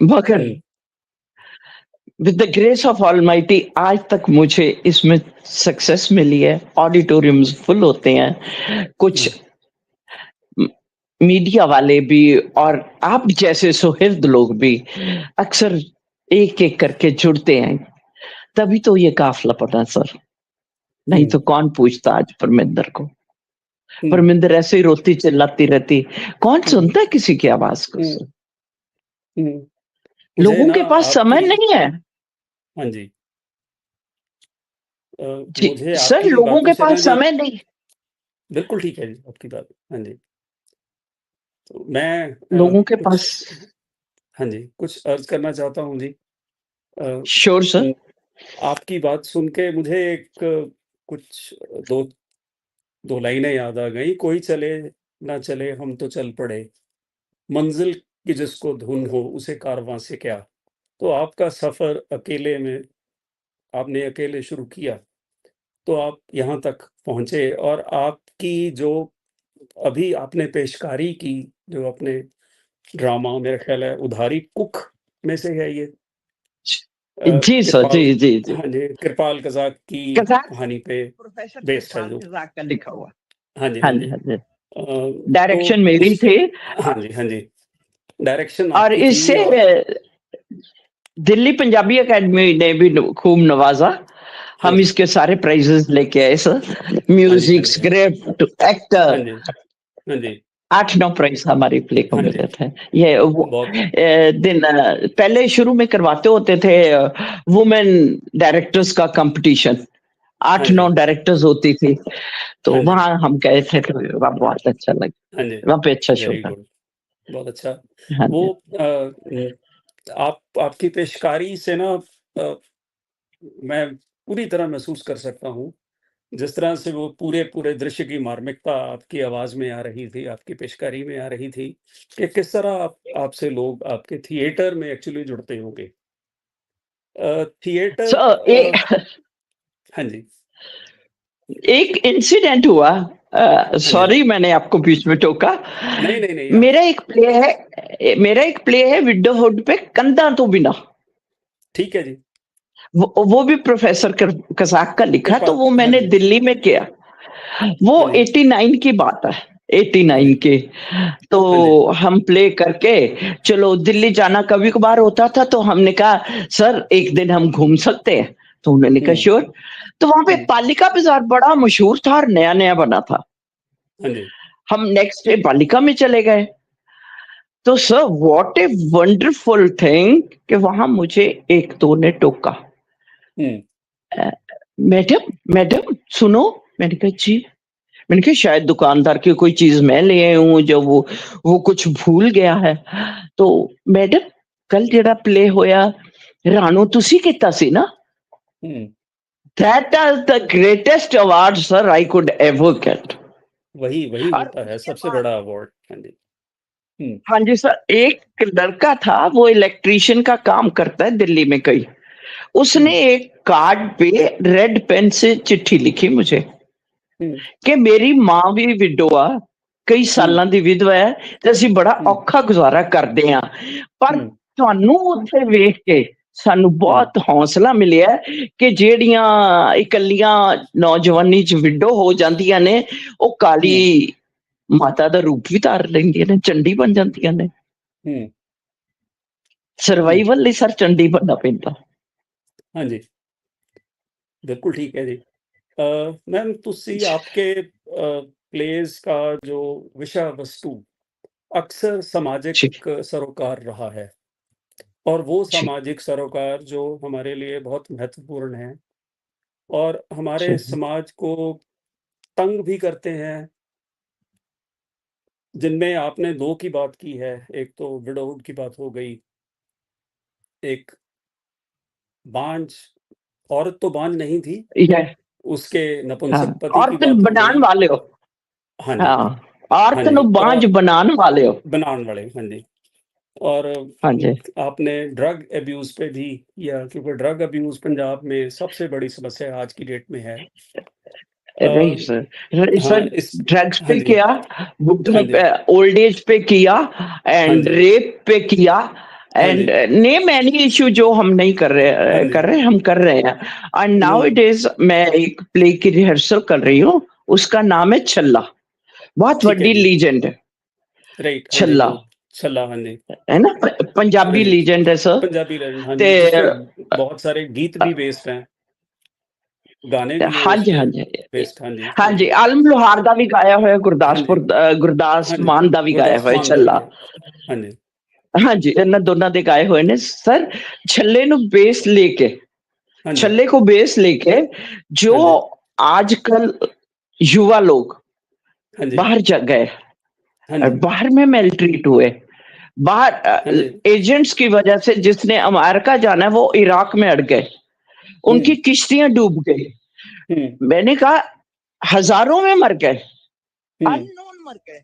मगर with the grace of almighty आज तक मुझे इसमें सक्सेस मिली है। ऑडिटोरियम्स फुल होते हैं, कुछ मीडिया वाले भी और आप जैसे सुहृद लोग भी अक्सर एक एक करके जुड़ते हैं, तभी तो ये काफिला पड़ा सर। नहीं तो कौन पूछता आज परमिंदर को? परमिंदर ऐसे ही रोती चिल्लाती रहती, कौन सुनता है किसी की आवाज को?
मुझे
लोगों
ना
के पास समय
आपकी,
नहीं है।
हाँ जी,
जी
मुझे
सर,
आपकी
लोगों
बातों
के
से ना
पास
जी,
समय नहीं।
बिल्कुल ठीक है जी, आपकी बात। हाँ जी। तो मैं
लोगों के पास।
कुछ हाँ जी, कुछ अर्ज़ करना चाहता हूँ जी।
Sure sir.
उम, आपकी बात सुन के मुझे एक कुछ 2 2 लाइनें याद आ गईं, कोई चले ना चले हम तो चल पड़े, मंज़िल की जिसको धुन हो उसे कारवां से क्या। तो आपका सफ़र अकेले में आपने अकेले शुरू किया, तो आप यहाँ तक पहुँचे और आपकी जो अभी आपने पेशकारी की, जो आपने ड्रामा मेरा ख़्याल है उधारी कुक में से है ये।
जी सर,
कृपाल
जी, जी, जी।
हाँ जी, कृपाल कज़ाक की
कज़ाक
कहानी पे
प्रोफ़ेसर
बेस्ड है
कृपाल
जो।
कज़ाक का लिखा हुआ।
हाँ जी, हाँ
हाँ
जी।
जी, हाँ जी।
तो
डायरेक्शन मेरी
उस
थी।
हाँ जी, हाँ जी। डायरेक्शन
और
आपकी थी
इससे
और
दिल्ली पंजाबी अकेडमी ने भी खूब नवाजा।
हाँ
हम
जी।
इसके सारे प्राइजेस लेके आए सर।
हाँ जी, हाँ
म्यूजिक,
जी, हाँ जी।
स्क्रिप्ट,
हाँ
एक्टर,
जी, हाँ जी।
8-9 प्राइज हमारी प्ले को
हाँ
मिले
जी,
थे। ये वो
बहुत
दिन पहले शुरू में करवाते होते थे वुमेन डायरेक्टर्स का कंपटीशन।
हाँ
8-9
जी,
डायरेक्टर्स होती थी। तो
हाँ जी,
वहाँ हम गए थे तो वहाँ बहुत अच्छा लगा।
हाँ जी।
वहाँ पे अच्छा शो
वेरी
था।
गुड, बहुत अच्छा।
हाँ
वो
जी।
आप आपकी पेशकारी से ना मैं पूरी तरह महसूस कर सकता हूँ, जिस तरह से वो पूरे दृश्य की मार्मिकता आपकी आवाज़ में आ रही थी, आपकी पेशकारी में आ रही थी, कि किस तरह आपसे लोग आपके थिएटर में एक्चुअली जुड़ते होंगे। थिएटर
सो एक
हाँ जी,
एक इंसिडेंट हुआ।
हाँ जी।
सॉरी मैंने आपको बीच में टोका।
नहीं, नहीं, नहीं आप
मेरा एक प्ले है विडोहुड पे कंधा तो बिना।
ठीक है जी,
वो भी प्रोफेसर कज़ाक का लिखा, तो
कृपाल
वो
हाँ
मैंने
जी,
दिल्ली में किया। वो
हाँ जी,
89 की बात है।
हाँ
89
जी,
की। तो
हाँ जी,
हम प्ले करके चलो दिल्ली जाना कभी कभार होता था, तो हमने कहा सर एक दिन हम घूम सकते हैं। तो उन्होंने कहा
हुँ,
श्योर। तो वहां पे
हुँ,
पालिका बाजार बड़ा मशहूर था और नया नया बना था।
हाँ जी,
हम नेक्स्ट डे पालिका में चले गए। तो sir what a wonderful thing कि वहां मुझे एक दो ने टोका।
हुँ,
अ, मैडम मैडम सुनो। मैंने कहा जी। मैंने कहा शायद दुकानदार की कोई चीज मैं ले आई हूँ जो वो कुछ भूल गया है। तो मैडम कल जेड़ा प्ले होया राणो तुसी कीता सी ना।
Hmm,
that is the greatest award sir I could ever get.
वही
और
होता है
उसके
सबसे
बाद
बड़ा अवार्ड। हाँ जी, हुँ,
हाँ जी सर, एक लड़का था वो इलेक्ट्रिशियन का काम करता है दिल्ली में कहीं। उसने
हुँ,
एक कार्ड पे रेड पेन से चिट्ठी लिखी मुझे
हुँ,
कि मेरी मां भी विडोआ कई
हुँ,
ਸਾਲਾਂ ਦੀ ਵਿਧਵਾ ਹੈ ਤੇ ਅਸੀਂ ਬੜਾ
हुँ,
ਔਖਾ ਗੁਜ਼ਾਰਾ ਕਰਦੇ ਹਾਂ। ਪਰ
हुँ,
ਤੁਹਾਨੂੰ ਉੱਥੇ ਵੇਖ ਕੇ ਸਾਨੂੰ
हुँ,
ਬਹੁਤ ਹੌਸਲਾ ਮਿਲਿਆ ਕਿ ਜਿਹੜੀਆਂ ਇਕੱਲੀਆਂ ਨੌਜਵਾਨੀ ਚ ਵਿਡੋ ਹੋ ਜਾਂਦੀਆਂ ਨੇ ਉਹ ਕਾਲੀ
हुँ,
ਮਾਤਾ ਦਾ ਰੂਪ ਵੀ ਧਾਰ ਲੈਂਦੀਆਂ ਨੇ, ਚੰਡੀ ਬਣ ਜਾਂਦੀਆਂ ਨੇ।
हुँ, हुँ,
ਸਰਵਾਈਵਲ ਲਈ ਸਰ ਚੰਡੀ ਬਣਨਾ ਪੈਂਦਾ।
हाँ जी, बिल्कुल ठीक है जी। मैम तुसी आपके प्लेज़ का जो विषय वस्तु अक्सर
जी
सामाजिक सरोकार रहा है और वो
जी
सामाजिक सरोकार जो हमारे लिए बहुत महत्वपूर्ण है और हमारे
जी
समाज को तंग भी करते हैं, जिनमें आपने 2 की बात की है, एक तो विडोहुड की बात हो गई, एक बांझ औरत तो बांझ नहीं थी,
ये
उसके
हाँ।
नपुंसक पति की
औरत
बात हो
बनाने
गई।
वाले हो।
हाँ जी,
हाँ,
हाँ
औरत
जी
नु बांझ
और
बनाने वाले हो।
बनान वाले, हाँ जी। और
हाँ जी।
आपने ड्रग अब्यूज़ पे भी किया क्योंकि ड्रग अब्यूज़ पंजाब में सबसे बड़ी समस्या आज की डेट में है। अ,
रही सर। रही
हाँ,
सर।
इस
ड्रग्स
हाँ
पे
जी,
किया, बुढ़े
हाँ जी,
पे, ओल्ड एज पे किया,
हाँ
एंड
जी,
रेप पे किया,
हाँ
एंड
जी,
नेम एनी इशू जो हम नहीं
हाँ जी।
हम कर रहे हैं। And now
hmm,
it is मैं एक प्ले की रिहर्सल कर रही हूँ। उसका नाम है छल्ला। बहुत
ठीक है
बड़ी
जी।
लीजेंड है।
राइट, हाँ जी,
छल्ला
वो छल्ला, हाँ जी,
है ना,
हाँ
पंजाबी
जी।
लीजेंड है सर।
पंजाबी लेजेंड, हाँ
ते
जी, जिसपे बहुत सारे गीत भी बेस्ड हैं, गाने भी हैं
हाँ जी,
उसपे
हाँ जी।
बेस्ड, हाँ जी,
हाँ
हाँ
जी,
जी,
आलम लोहार का भी गाया हुआ है,
हाँ जी,
गुरदास
हाँ जी,
मान का भी गाया
गुरदास
हुआ है
मान दा भी
छल्ला।
है। हाँ जी,
हाँ जी, इन्होंने दोनों ਦੇ गाए हुए ने सर। छल्ले नु बेस लेके,
हाँ जी,
छल्ले को बेस लेके जो
हाँ जी,
आजकल युवा लोग
हाँ जी,
बाहर जा गए,
हाँ
और
जी,
बाहर में मेल्ट्रीट हुए, बाहर
हाँ जी,
एजेंट्स की वजह से जिसने अमेरिका जाना है वो इराक में अड़ गए, उनकी
हुँ,
किश्तियां डूब गई।
हुँ,
मैंने कहा हजारों में मर गए,
हुँ,
अननोन मर गए।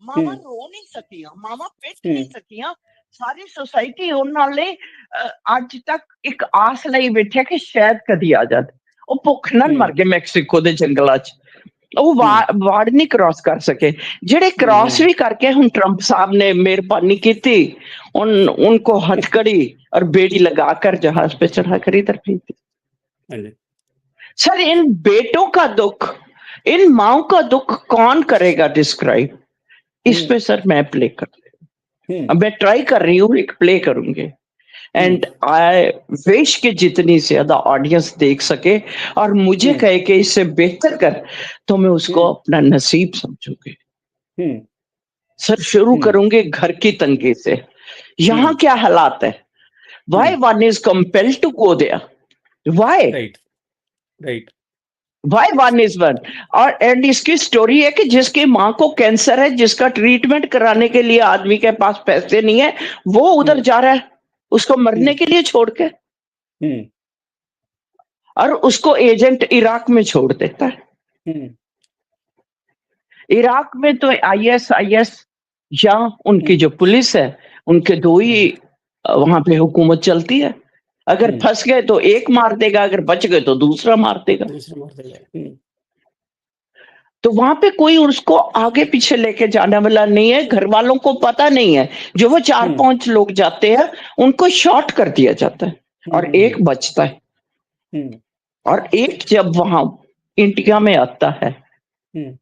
मामा
हुँ,
रो नहीं सकियां, मामा पिट
हुँ,
नहीं सकियां। सारी सोसाइटी उन्होंने ਅੱਜ तक एक आस ਲਈ बैठे कि शायद कदी आ जाए। ਉਹ ਭੁੱਖ ਨਾਲ
हुँ,
ਮਰ ਗਏ ਮੈਕਸੀਕੋ ਦੇ ਜੰਗਲਾਂ 'ਚ। ਉਹ
हुँ,
ਵਾਰਡ ਨਹੀਂ ਕ੍ਰਾਸ ਕਰ ਸਕੇ। ਜਿਹੜੇ
हुँ,
ਕ੍ਰਾਸ
हुँ,
ਵੀ ਕਰਕੇ ਹੁਣ ट्रंप साहब ने मेहरबानी की थी, उनको हथकड़ी और बेड़ी लगाकर जहाज पे चढ़ाकर इधर भेज दी।
हाँ जी,
सर इन बेटों का दुख, इन माओ का दुख कौन करेगा डिस्क्राइब? इस
हुँ,
पे सर मैं प्ले कर,
हुँ,
अब मैं ट्राई कर रही हूँ, एक प्ले करूंगी।
हुँ,
एंड आई विश कि जितनी ज्यादा ऑडियंस देख सके और मुझे
हुँ,
कहे कि इससे बेहतर कर, तो मैं उसको
हुँ,
अपना नसीब समझूंगी।
हुँ,
सर शुरू
हुँ,
करूंगे घर की तंगी से। यहाँ
हुँ,
क्या हालात है? Why
hmm,
one is compelled to go there? Why?
Right, right,
why one is one? और एंड इसकी स्टोरी है कि जिसकी माँ को कैंसर है, जिसका ट्रीटमेंट कराने के लिए आदमी के पास पैसे नहीं है, वो उधर
हुँ,
जा रहा है उसको मरने
हुँ,
के लिए छोड़ के,
हुँ,
और उसको एजेंट इराक में छोड़ देता है।
हुँ,
इराक में तो आईएसआईएस या उनकी
हुँ,
जो पुलिस है, उनके दो ही
हुँ,
वहां पे हुकूमत चलती है। अगर
हुँ,
फंस गए तो एक मार देगा, अगर बच गए तो दूसरा मार देगा।
दूसरा मार देगा,
तो वहां पे कोई उसको आगे पीछे लेके जाने वाला नहीं है, घर वालों को पता नहीं है। जो वो चार
हुँ,
पांच लोग जाते हैं उनको शॉर्ट कर दिया जाता है
हुँ,
और
हुँ,
एक बचता है।
हुँ,
और एक जब वहां इंडिया में आता है,
हुँ,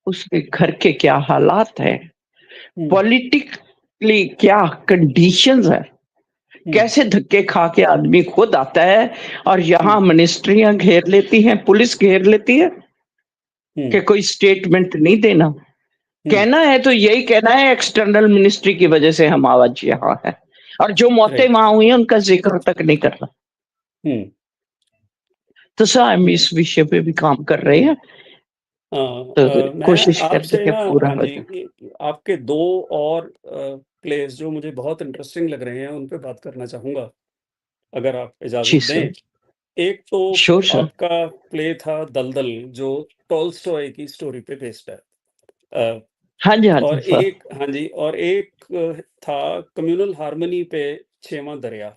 उसके घर के क्या हालात है,
हुँ,
पॉलिटिकली क्या कंडीशंस है,
हुँ,
कैसे धक्के खा के आदमी खुद आता है, और
हुँ,
यहाँ मिनिस्ट्रियां घेर लेती हैं, पुलिस घेर लेती है
हुँ,
कि कोई स्टेटमेंट नहीं देना।
हुँ,
कहना है तो यही कहना है एक्सटर्नल मिनिस्ट्री की वजह से हम आज यहाँ है, और जो मौतें
राइट,
वहां हुई हैं उनका जिक्र तक नहीं करना।
हुँ,
तो सर हम इस विषय पे भी काम कर रहे हैं, तो
मैं
कोशिश करते
आपसे
हैं
ना
पूरा
हाँ
हो
जी,
जाए।
आपके 2 और प्लेस जो मुझे बहुत इंटरेस्टिंग लग रहे हैं, उन पे बात करना चाहूँगा, अगर आप इजाज़त
जी
दें।
सर।
एक तो
श्योर सर।
आपका प्ले था दलदल, जो टॉल्स्टॉय की स्टोरी पे बेस्ड है। अ,
हाँ जी, हाँ
और
जी सर।
एक हाँ जी, और एक था कम्युनल हार्मनी पे छेवां दरिया।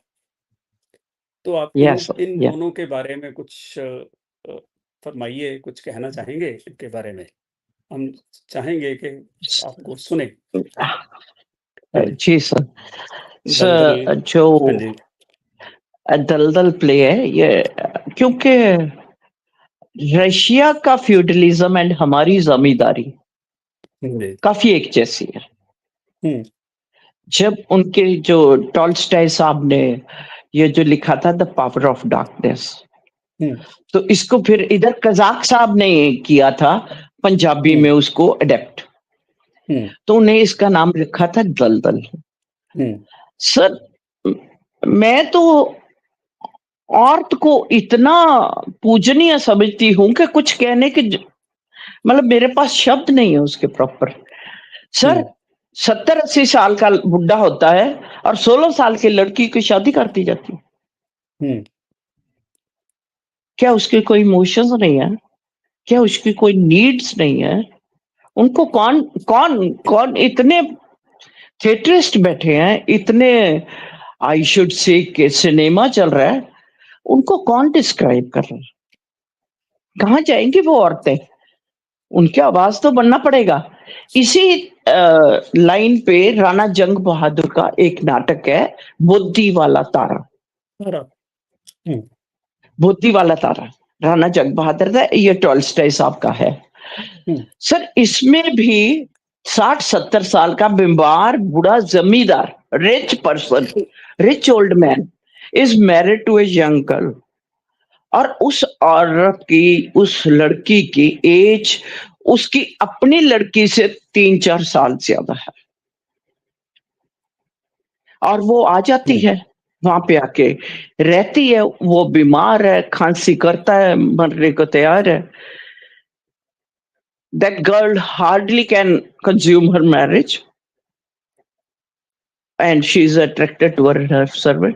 तो आप इन
यस सर,
इन
या
दोनों के बारे में कुछ फरमाइए, कुछ कहना चाहेंगे इनके बारे में? हम चाहेंगे कि आपको सुनें। हाँ जी,
जी सर।
दलदल
सर जो
हाँ जी,
दलदल प्ले है ये, क्योंकि रशिया का फ्यूडलिज्म एंड हमारी जमींदारी
जी,
काफी एक जैसी है।
हुँ,
जब उनके जो टॉल्स्टॉय साहब ने ये जो लिखा था द पावर ऑफ डार्कनेस,
हुँ,
तो इसको फिर इधर कज़ाक साहब ने किया था पंजाबी
हुँ,
में उसको अडेप्ट,
हुँ,
तो उन्हें इसका नाम रखा था दलदल।
हुँ,
सर मैं तो औरत को इतना पूजनीय समझती हूँ कि कुछ कहने के मतलब मेरे पास शब्द नहीं है उसके प्रॉपर।
हुँ,
सर 70-80 साल का बुड्ढा होता है और 16 साल की लड़की की शादी कर दी जाती है।
हुँ,
क्या उसके कोई इमोशंस नहीं है? क्या उसकी कोई नीड्स नहीं है? उनको कौन कौन कौन इतने थिएटरिस्ट बैठे हैं, इतने आई शुड से कि सिनेमा चल रहा है, उनको कौन डिस्क्राइब कर रहा है? कहाँ जाएंगी वो औरतें? उनकी आवाज तो बनना पड़ेगा। इसी लाइन पे राणा जंग बहादुर का एक नाटक है, बुद्धि वाला तारा।
और हुँ,
बुद्धि वाला तारा राणा जंग बहादुर का, ये टॉल्स्टॉय साहब का है।
हुँ,
सर इसमें भी 60-70 साल का बीमार बूढ़ा जमींदार, rich person, rich old man is married to a young girl, और उस औरत की, उस लड़की की एज उसकी अपनी लड़की से 3-4 साल ज्यादा है, और वो आ जाती
हुँ,
है वहां पे आके रहती है। वो बीमार है, खांसी करता है, मरने को तैयार है। that girl hardly can consume her marriage and she is attracted toward her servant.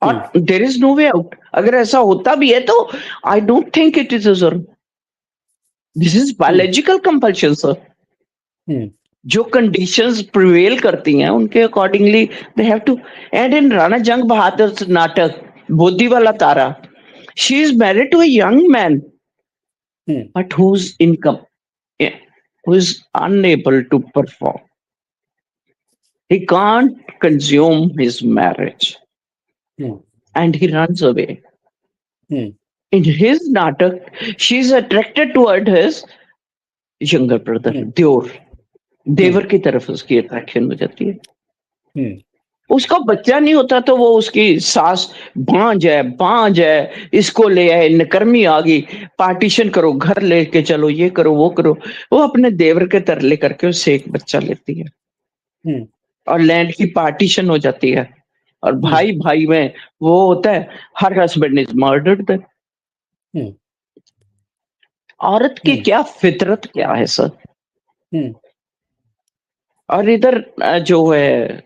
और there is no way out. अगर ऐसा होता भी है तो I don't think it is a जुर्म. This is biological compulsion sir. जो कंडीशंस प्रिवेल करती हैं उनके accordingly they have to. And in Rana Jung Bahadur नाटक बोधी वाला Tara, she is married to a young man but whose income who is unable to perform. He can't consume his marriage. And he runs away. In his natak, she's attracted toward his younger brother, Deor. देवर की तरफ उसकी attraction हो जाती है. उसका बच्चा नहीं होता तो वो उसकी सास बांझ है, इसको ले आए, नकर्मी आ गई, पार्टीशन करो, घर लेके चलो, ये करो वो करो. वो अपने देवर के तरले करके उससे एक बच्चा लेती है और लैंड की पार्टीशन हो जाती है. और भाई भाई में वो होता है, हर हस्बैंड इज मर्डर्ड. औरत की क्या फितरत क्या है सर. और इधर जो है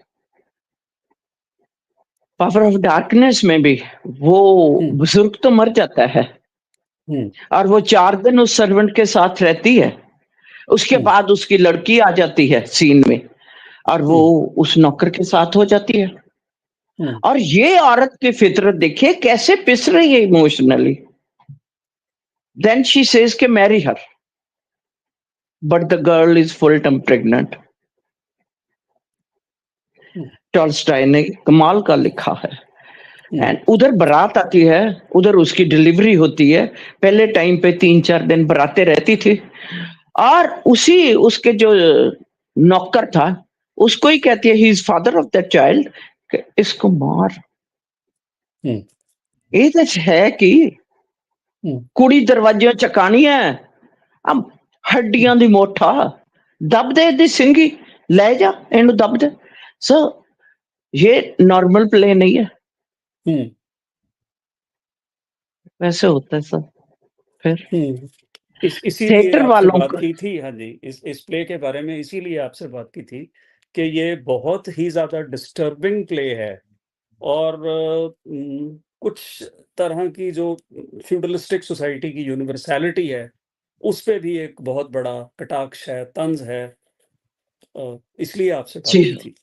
पावर ऑफ डार्कनेस में भी वो बुजुर्ग तो मर जाता है और वो 4 दिन उस सर्वेंट के साथ रहती है. उसके बाद उसकी लड़की आ जाती है सीन में और वो उस नौकर के साथ हो जाती है. और ये औरत की फितरत देखिए कैसे पिस रही है इमोशनली. देन शी सेज के marry her but the girl is full term pregnant. Tolstoy ने कमाल का लिखा है. एंड उधर बारात आती है, उधर उसकी डिलीवरी होती है. पहले टाइम पे 3-4 दिन बरातें रहती थी और उसी उसके जो नौकर था उसको ही कहती है he is father of that child, इसको मार. ये तो है कि कुड़ी दरवाजे चकानी है, अब हड्डियां दी मोठा दब दे दी सिंगी, ले जा इनू दब दे. सो ये नॉर्मल प्ले नहीं है. वैसे होता है सर. फिर
इसीलिए
थिएटर
आपसे
वालों
बात
को
की थी. हाँ जी, इस प्ले के बारे में इसीलिए आपसे बात की थी कि ये बहुत ही ज्यादा डिस्टर्बिंग प्ले है और कुछ तरह की जो फ्यूडलिस्टिक सोसाइटी की यूनिवर्सैलिटी है उस पे भी एक बहुत बड़ा कटाक्ष है, तंज है. इसलिए आपसे बात की थी.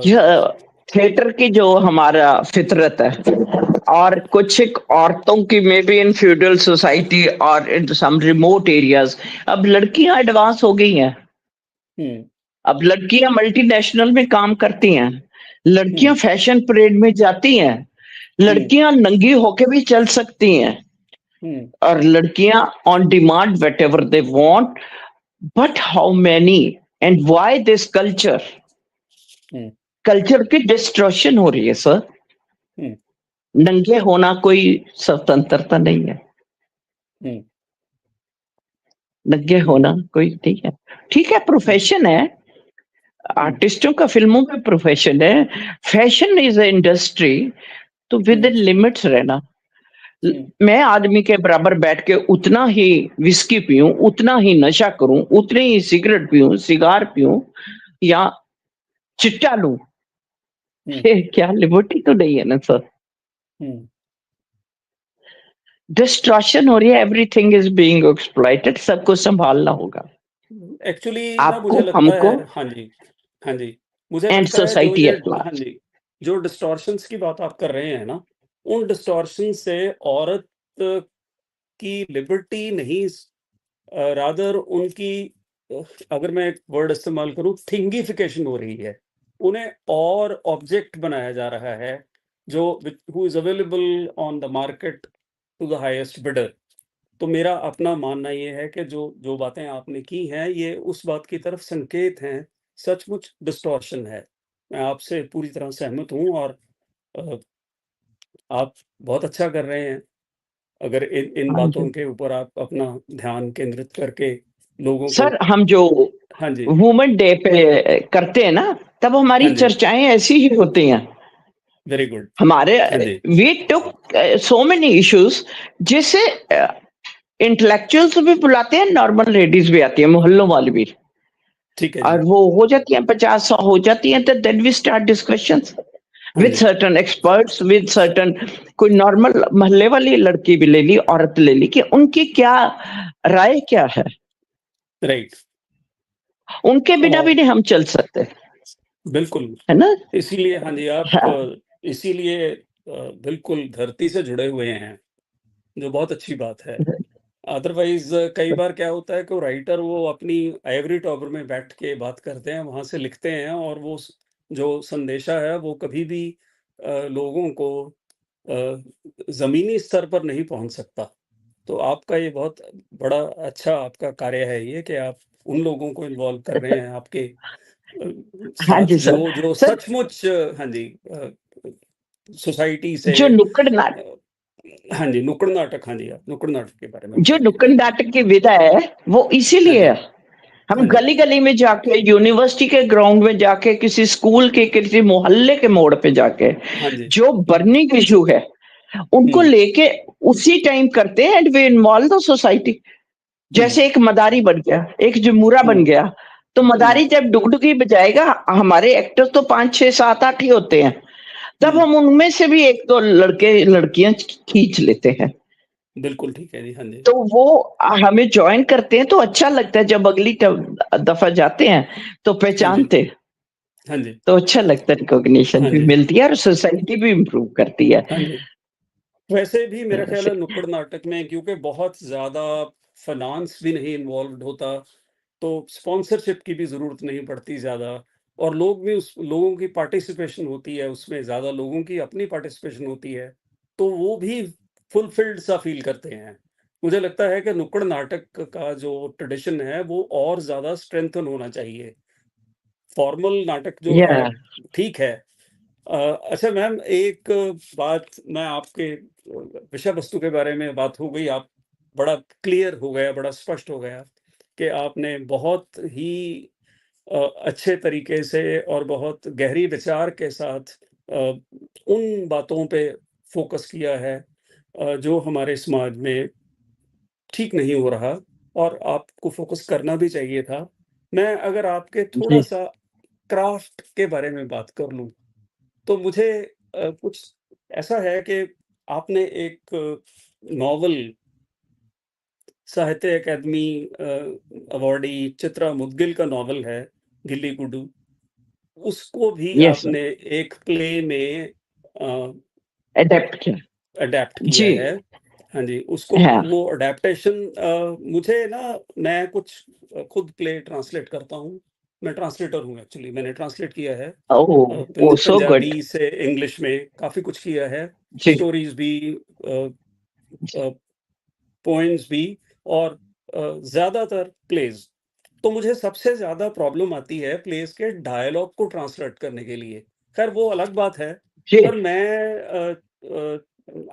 यह थिएटर की जो हमारा फितरत है और कुछ एक औरतों की may be in feudal society और इन सम रिमोट एरियाज अब लड़कियां एडवांस हो गई हैं. अब लड़कियां मल्टीनेशनल में काम करती हैं, लड़कियां फैशन परेड में जाती हैं, लड़कियां नंगी होके भी चल सकती हैं और लड़कियां on demand whatever they want. But how many and why this culture की डिस्ट्रक्शन हो रही है सर. नंगे होना कोई स्वतंत्रता नहीं है. नंगे होना कोई नहीं है. ठीक है, प्रोफेशन है, आर्टिस्टों का फिल्मों का प्रोफेशन है. फैशन इज अ इंडस्ट्री, तो विद इन लिमिट्स रहना. मैं आदमी के बराबर बैठ के उतना ही विस्की पीऊं, उतना ही नशा करूं, उतनी ही सिगरेट पीऊं, सिगार पीऊं या चिट्टा लूं, ये क्या लिबर्टी तो नहीं है ना सर. डिस्ट्रक्शन हो रही है, एवरीथिंग इज बीइंग एक्सप्लॉइटेड. सबको संभालना होगा
एक्चुअली ना,
आपको,
मुझे लगता
हमको
है. हाँ जी, हाँ जी, मुझे
एंड
लगता है जो
सोसाइटी
ये
एट
हाँ
लार्ज.
जी, जो डिस्टॉर्शंस की बात आप कर रहे हैं ना, उन डिस्टॉर्शन से औरत की लिबर्टी नहीं, रादर उनकी अगर मैं एक वर्ड इस्तेमाल करूं, थिंगिफिकेशन हो रही है. उन्हें और ऑब्जेक्ट बनाया जा रहा है जो who is available on the market to the highest bidder. तो मेरा अपना मानना ये है कि जो जो बातें आपने की हैं ये उस बात की तरफ संकेत हैं. सचमुच डिस्टॉर्शन है. मैं आपसे पूरी तरह सहमत हूं और अ, आप बहुत अच्छा कर रहे हैं अगर इन इन
हाँ
बातों
जी
के ऊपर आप अपना ध्यान केंद्रित करके लोगों को.
सर, हम जो
हाँ जी,
वुमेन डे पे करते हैं ना, तब
हाँ
हमारी
जी,
चर्चाएं ऐसी ही होती हैं.
Very good.
हमारे
हाँ जी,
we took so many issues जिससे इंटेलेक्चुअल्स भी बुलाते हैं, नॉर्मल लेडीज भी आती है, मोहल्लों वाली भी।
ठीक है
और
जी।
वो हो जाती है 50-100 हो जाती है, तो देन वी स्टार्ट डिस्कशंस
हाँ
विद
जी।
सर्टेन एक्सपर्ट्स, विद सर्टेन, कोई नॉर्मल मोहल्ले वाली लड़की भी ले ली, औरत ले ली, कि उनकी क्या राय क्या है,
राइट।
उनके बिना भी
और
नहीं हम चल सकते,
बिल्कुल,
है ना?
इसीलिए हाँ जी, आप
हाँ,
इसीलिए बिल्कुल धरती से जुड़े हुए हैं, जो बहुत अच्छी बात है। अदरवाइज़ कई बार क्या होता है कि वो राइटर वो अपनी आइवरी टॉवर में बैठ के बात करते हैं, वहाँ से लिखते हैं और वो जो संदेशा है वो कभी भी लोगों को ज़मीनी स्तर पर नहीं पहुँच सकता। तो आपका ये बहुत बड़ा अच्छा आपका कार्य है ये कि आप उन लोगों को इन्वॉल्व कर रहे हैं आपके
हाँ
साथ
जी सर।
जो जो
सर,
सचमुच हाँ जी सोसाइटी से
जो नुक्कड़ नाटक,
अ, हाँ जी, नुक्कड़ नाटक हाँ जी, आप नुक्कड़ नाटक के बारे में
जो
बताइए।
नुक्कड़ नाटक की विधा है, वो
हाँ
इसीलिए
जी,
है। हम
हाँ जी,
गली-गली में जाके, यूनिवर्सिटी के ग्राउंड में जाके, किसी स्कूल के, किसी मोहल्ले के मोड़ पे जाके,
हाँ जी।
जो बर्निंग इश्यू है, उनको
हुँ,
लेके उसी टाइम करते हैं, and we involve the society.
हुँ,
जैसे एक मदारी बन गया, एक जमूरा
हुँ,
बन गया, तो
हुँ,
मदारी जब डुगडुगी बजाएगा, हमारे एक्टर तो 5, 6, 7, 8 ही होते हैं। तब
हुँ।
हम उनमें से भी 1-2 लड़के लड़कियाँ खींच लेते हैं।
बिल्कुल ठीक है जी, हाँ जी।
तो वो हमें जॉइन करते हैं, तो अच्छा लगता है, जब अगली दफ़ा जाते हैं तो
हाँ जी,
पहचानते,
हाँ जी,
तो अच्छा लगता है, रिकॉग्निशन
हाँ
भी
जी,
मिलती है और सोसाइटी भी इम्प्रूव करती है।
हाँ जी। वैसे भी मेरा ख़्याल
ऐसे
है नुक्कड़ नाटक में क्योंकि बहुत ज़्यादा फ़ाइनेंस भी नहीं इन्वॉल्व्ड होता, तो स्पॉन्सरशिप की भी ज़रूरत नहीं पड़ती ज़्यादा और लोग भी उस लोगों की पार्टिसिपेशन होती है उसमें, ज़्यादा लोगों की अपनी पार्टिसिपेशन होती है, तो वो भी फुलफ़िल्ड सा फ़ील करते हैं। मुझे लगता है कि नुक्कड़ नाटक का जो ट्रेडिशन है, वो और ज़्यादा स्ट्रेंथन होना चाहिए। फॉर्मल नाटक जो है,
या
ठीक है। अच्छा मैम एक बात मैं आपके विषय वस्तु के बारे में बात हो गई, आप बड़ा क्लियर हो गया, बड़ा स्पष्ट हो गया कि आपने बहुत ही अच्छे तरीके से और बहुत गहरी विचार के साथ उन बातों पे फ़ोकस किया है जो हमारे समाज में ठीक नहीं हो रहा और आपको फ़ोकस करना भी चाहिए था। मैं अगर आपके
जी,
थोड़ा-सा क्राफ़्ट के बारे में बात कर लूँ, तो मुझे कुछ ऐसा है कि आपने एक नॉवल साहित्य अकादमी अवॉर्डी चित्रा मुद्गिल का नॉवल है, गिल्ली गुड्डू, उसको भी
यस सर,
आपने एक प्ले में अ,
अडैप्ट किया।
अडैप्ट
जी,
किया है। हाँ जी, उसको
हाँ।
वो अडैप्टेशन मुझे ना मैं कुछ खुद प्ले ट्रांसलेट करता हूँ। मैं ट्रांसलेटर हूँ एक्चुअली, मैंने ट्रांसलेट किया है।
ओह! ओह, सो गुड।
पंजाबी से इंग्लिश में काफ़ी कुछ किया है।
जी,
स्टोरीज़ भी अ अ, पोएम्स भी और ज़्यादातर प्लेज़। तो मुझे सबसे ज़्यादा प्रॉब्लम आती है प्लेज़ के डायलॉग को ट्रांसलेट करने के लिए। ख़ैर वो अलग बात है,
जी,
पर मैं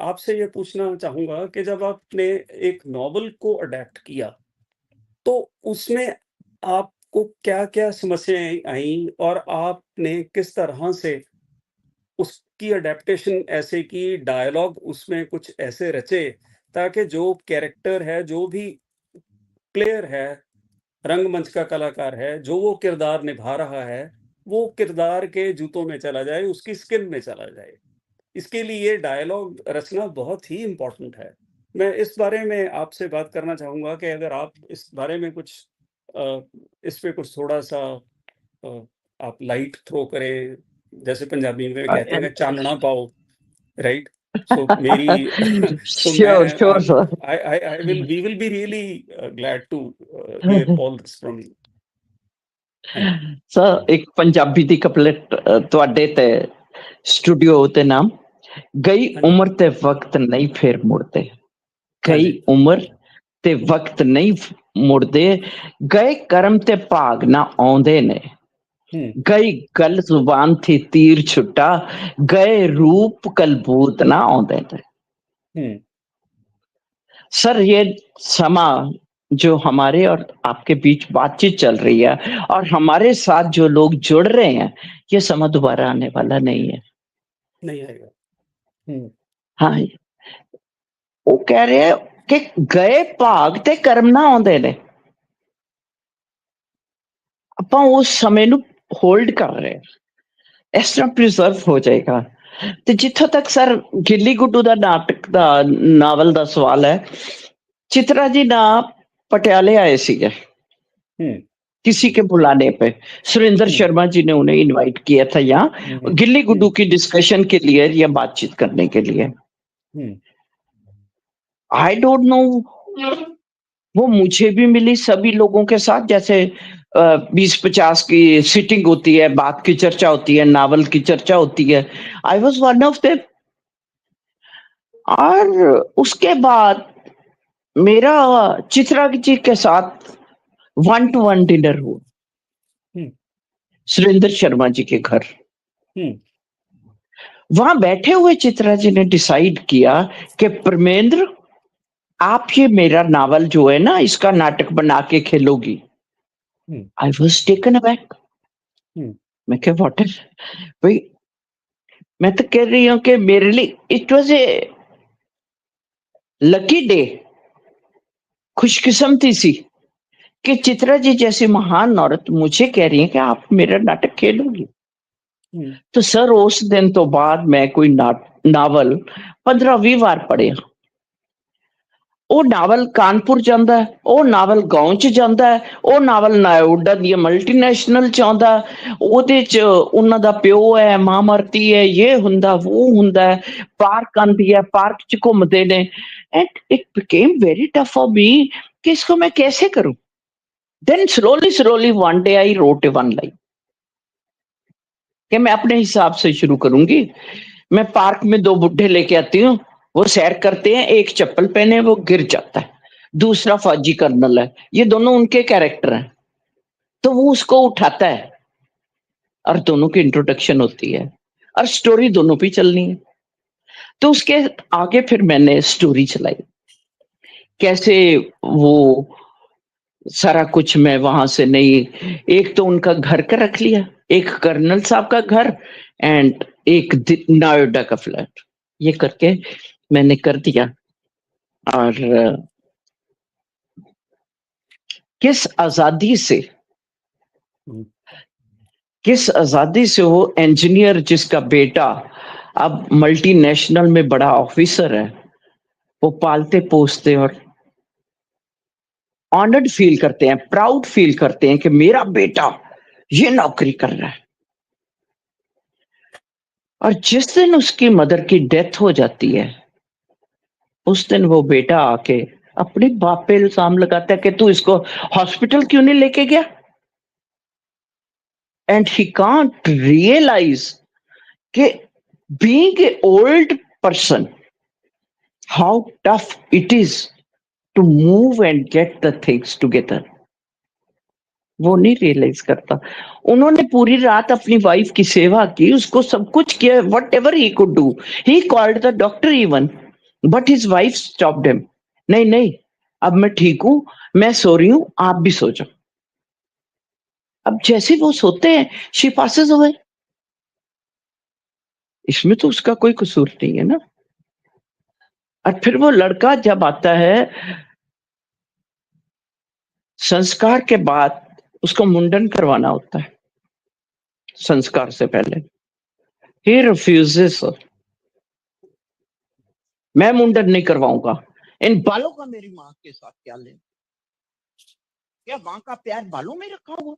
आपसे ये पूछना चाहूँगा कि जब आपने एक नॉवल को अडैप्ट किया, तो उसमें आपको क्या-क्या समस्याएँ आईं और आपने किस तरह से उसकी अडैप्टेशन ऐसे की, डायलॉग उसमें कुछ ऐसे रचे, ताकि जो कैरेक्टर है, जो भी प्लेयर है, रंगमंच का कलाकार है, जो वो किरदार निभा रहा है, वो किरदार के जूतों में चला जाए, उसकी स्किन में चला जाए। इसके लिए डायलॉग रचना बहुत ही इम्पोर्टेंट है। मैं इस बारे में आपसे बात करना चाहूँगा कि अगर आप इस बारे में कुछ अ, इस पे कुछ थोड़ा-सा अ, आप लाइट थ्रो करें, जैसे पंजाबी में कहते हैं
एंड
ना चानना पाओ, राइट? सो मेरी सो मैं
sure, sure sir.
I will we will be really glad to hear all this from you. हाँ जी,
सर, एक पंजाबी दी कपलेट ਤੁਹਾਡੇ ਤੇ स्टूडियो ਤੇ नाम, गई
हाँ जी,
उम्र ते वक्त नहीं फिर मुड़ते,
हाँ
गई
जी।
उम्र ते वक्त नहीं मुड़दे, गए कर्म ते भाग ना आउंदे ने,
हुँ,
गई गल जुबान थी तीर छुट्टा, गए रूप कलबूत ना आउंदे ने।
हुँ,
सर, ये समा जो हमारे और आपके बीच बातचीत चल रही है, और हमारे साथ जो लोग जुड़ रहे हैं, ये समा दोबारा आने वाला नहीं है।
नहीं आएगा। हुँ,
हाँ, वो कह रहे हैं, कि गए भाग ते कर्म ना आउंदे ने। ਆਪਾਂ ਉਸ ਸਮੇਂ ਨੂੰ ਹੋਲਡ ਕਰ ਰਹੇ ਹਾਂ, ਇਸ ਤਰ੍ਹਾਂ ਪ੍ਰੀਜ਼ਰਵ ਹੋ ਜਾਏਗਾ। ਤੇ ਜਿੱਥੋਂ ਤੱਕ ਸਰ ਗਿੱਲੀ ਗੁੱਡੂ ਦਾ ਨਾਟਕ ਦਾ ਨਾਵਲ ਦਾ ਸਵਾਲ ਹੈ, चित्रा जी ना पटियाले आए सीगे किसी के बुलाने पे, सुरेंद्र शर्मा जी ने उन्हें इनवाइट किया था यहाँ गिल्ली गुड्डू की डिस्कशन के लिए या बातचीत करने के लिए। आई डोंट नो, वो मुझे भी मिली सभी लोगों के साथ, जैसे 20-50 की सिटिंग होती है, बात की चर्चा होती है, नावल की चर्चा होती है। I was one of them. और उसके बाद मेरा चित्रा जी के साथ 1-to-1 डिनर हुआ सुरेंद्र शर्मा जी के घर। वहां बैठे हुए चित्रा जी ने डिसाइड किया कि परमेंद्र, आप ये मेरा नावल जो है ना, इसका नाटक बना के खेलोगी। I was taken aback. मैं क्या व्हाट इज, भाई मैं तो कह रही हूं कि मेरे लिए it was a lucky day, खुशकिस्मती सी कि चित्रा जी जैसी महान औरत मुझे कह रही है कि आप मेरा नाटक खेलोगी। तो सर उस दिन तो बाद मैं कोई नावल 15-20 बार पढ़िਆ। ਉਹ ਨਾਵਲ ਕਾਨਪੁਰ ਜਾਂਦਾ ਹੈ, ਉਹ ਨਾਵਲ ਗਾਉਂ ਚ ਜਾਂਦਾ ਹੈ, ਉਹ ਨਾਵਲ ਨਾਇਓਡਾ ਦੀ ਮਲਟੀਨੈਸ਼ਨਲ ਚ ਆਉਂਦਾ, ਉਹਦੇ ਚ ਉਹਨਾਂ ਦਾ ਪਿਓ ਹੈ, ਮਾਂ ਮਰਤੀ ਹੈ, ਇਹ ਹੁੰਦਾ ਉਹ ਹੁੰਦਾ, ਪਾਰਕ ਆਂਦੀ ਹੈ, ਪਾਰਕ ਚ ਘੁੰਮਦੇ ਨੇ। And it became very tough for me कि इसको मैं कैसे करूं। Then slowly one day I wrote a one line कि मैं अपने हिसाब से शुरू करूंगी। मैं पार्क में 2 बुढ़े लेके आती हूँ, वो सैर करते हैं, एक चप्पल पहने वो गिर जाता है, दूसरा फौजी कर्नल है, ये दोनों उनके कैरेक्टर हैं, तो वो उसको उठाता है और दोनों की इंट्रोडक्शन होती है और स्टोरी दोनों पे चलनी है। तो उसके आगे फिर मैंने स्टोरी चलाई, कैसे वो सारा कुछ मैं वहां से नहीं, एक तो उनका घर का रख लिया, एक कर्नल साहब का घर एंड एक नोएडा का फ्लैट, ये करके मैंने कर दिया। और किस आजादी से वो इंजीनियर जिसका बेटा अब मल्टीनेशनल में बड़ा ऑफिसर है, वो पालते पोसते और ऑनर्ड फील करते हैं, प्राउड फील करते हैं कि मेरा बेटा ये नौकरी कर रहा है। और जिस दिन उसकी मदर की डेथ हो जाती है, उस दिन वो बेटा आके अपने बाप पे इल्जाम लगाता है कि तू इसको हॉस्पिटल क्यों नहीं लेके गया। एंड ही कांट रियलाइज कि being a old person how tough it is to move and get the things together. वो नहीं रियलाइज करता। उन्होंने पूरी रात अपनी वाइफ की सेवा की, उसको सब कुछ किया, what ever he could do, he called the doctor even, but his wife stopped him. नहीं नहीं, अब मैं ठीक हूं, मैं सो रही हूं, आप भी सो जाओ। अब जैसे वो सोते हैं, शी पासेस अवे। इसमें तो उसका कोई कसूर नहीं है ना। और फिर वो लड़का जब आता है, संस्कार के बाद उसको मुंडन करवाना होता है, संस्कार से पहले ही रिफ्यूजेस, मैं मुंडन नहीं करवाऊंगा, इन बालों का मेरी मां के साथ क्या ले, क्या मां का प्यार बालों में रखा हुआ।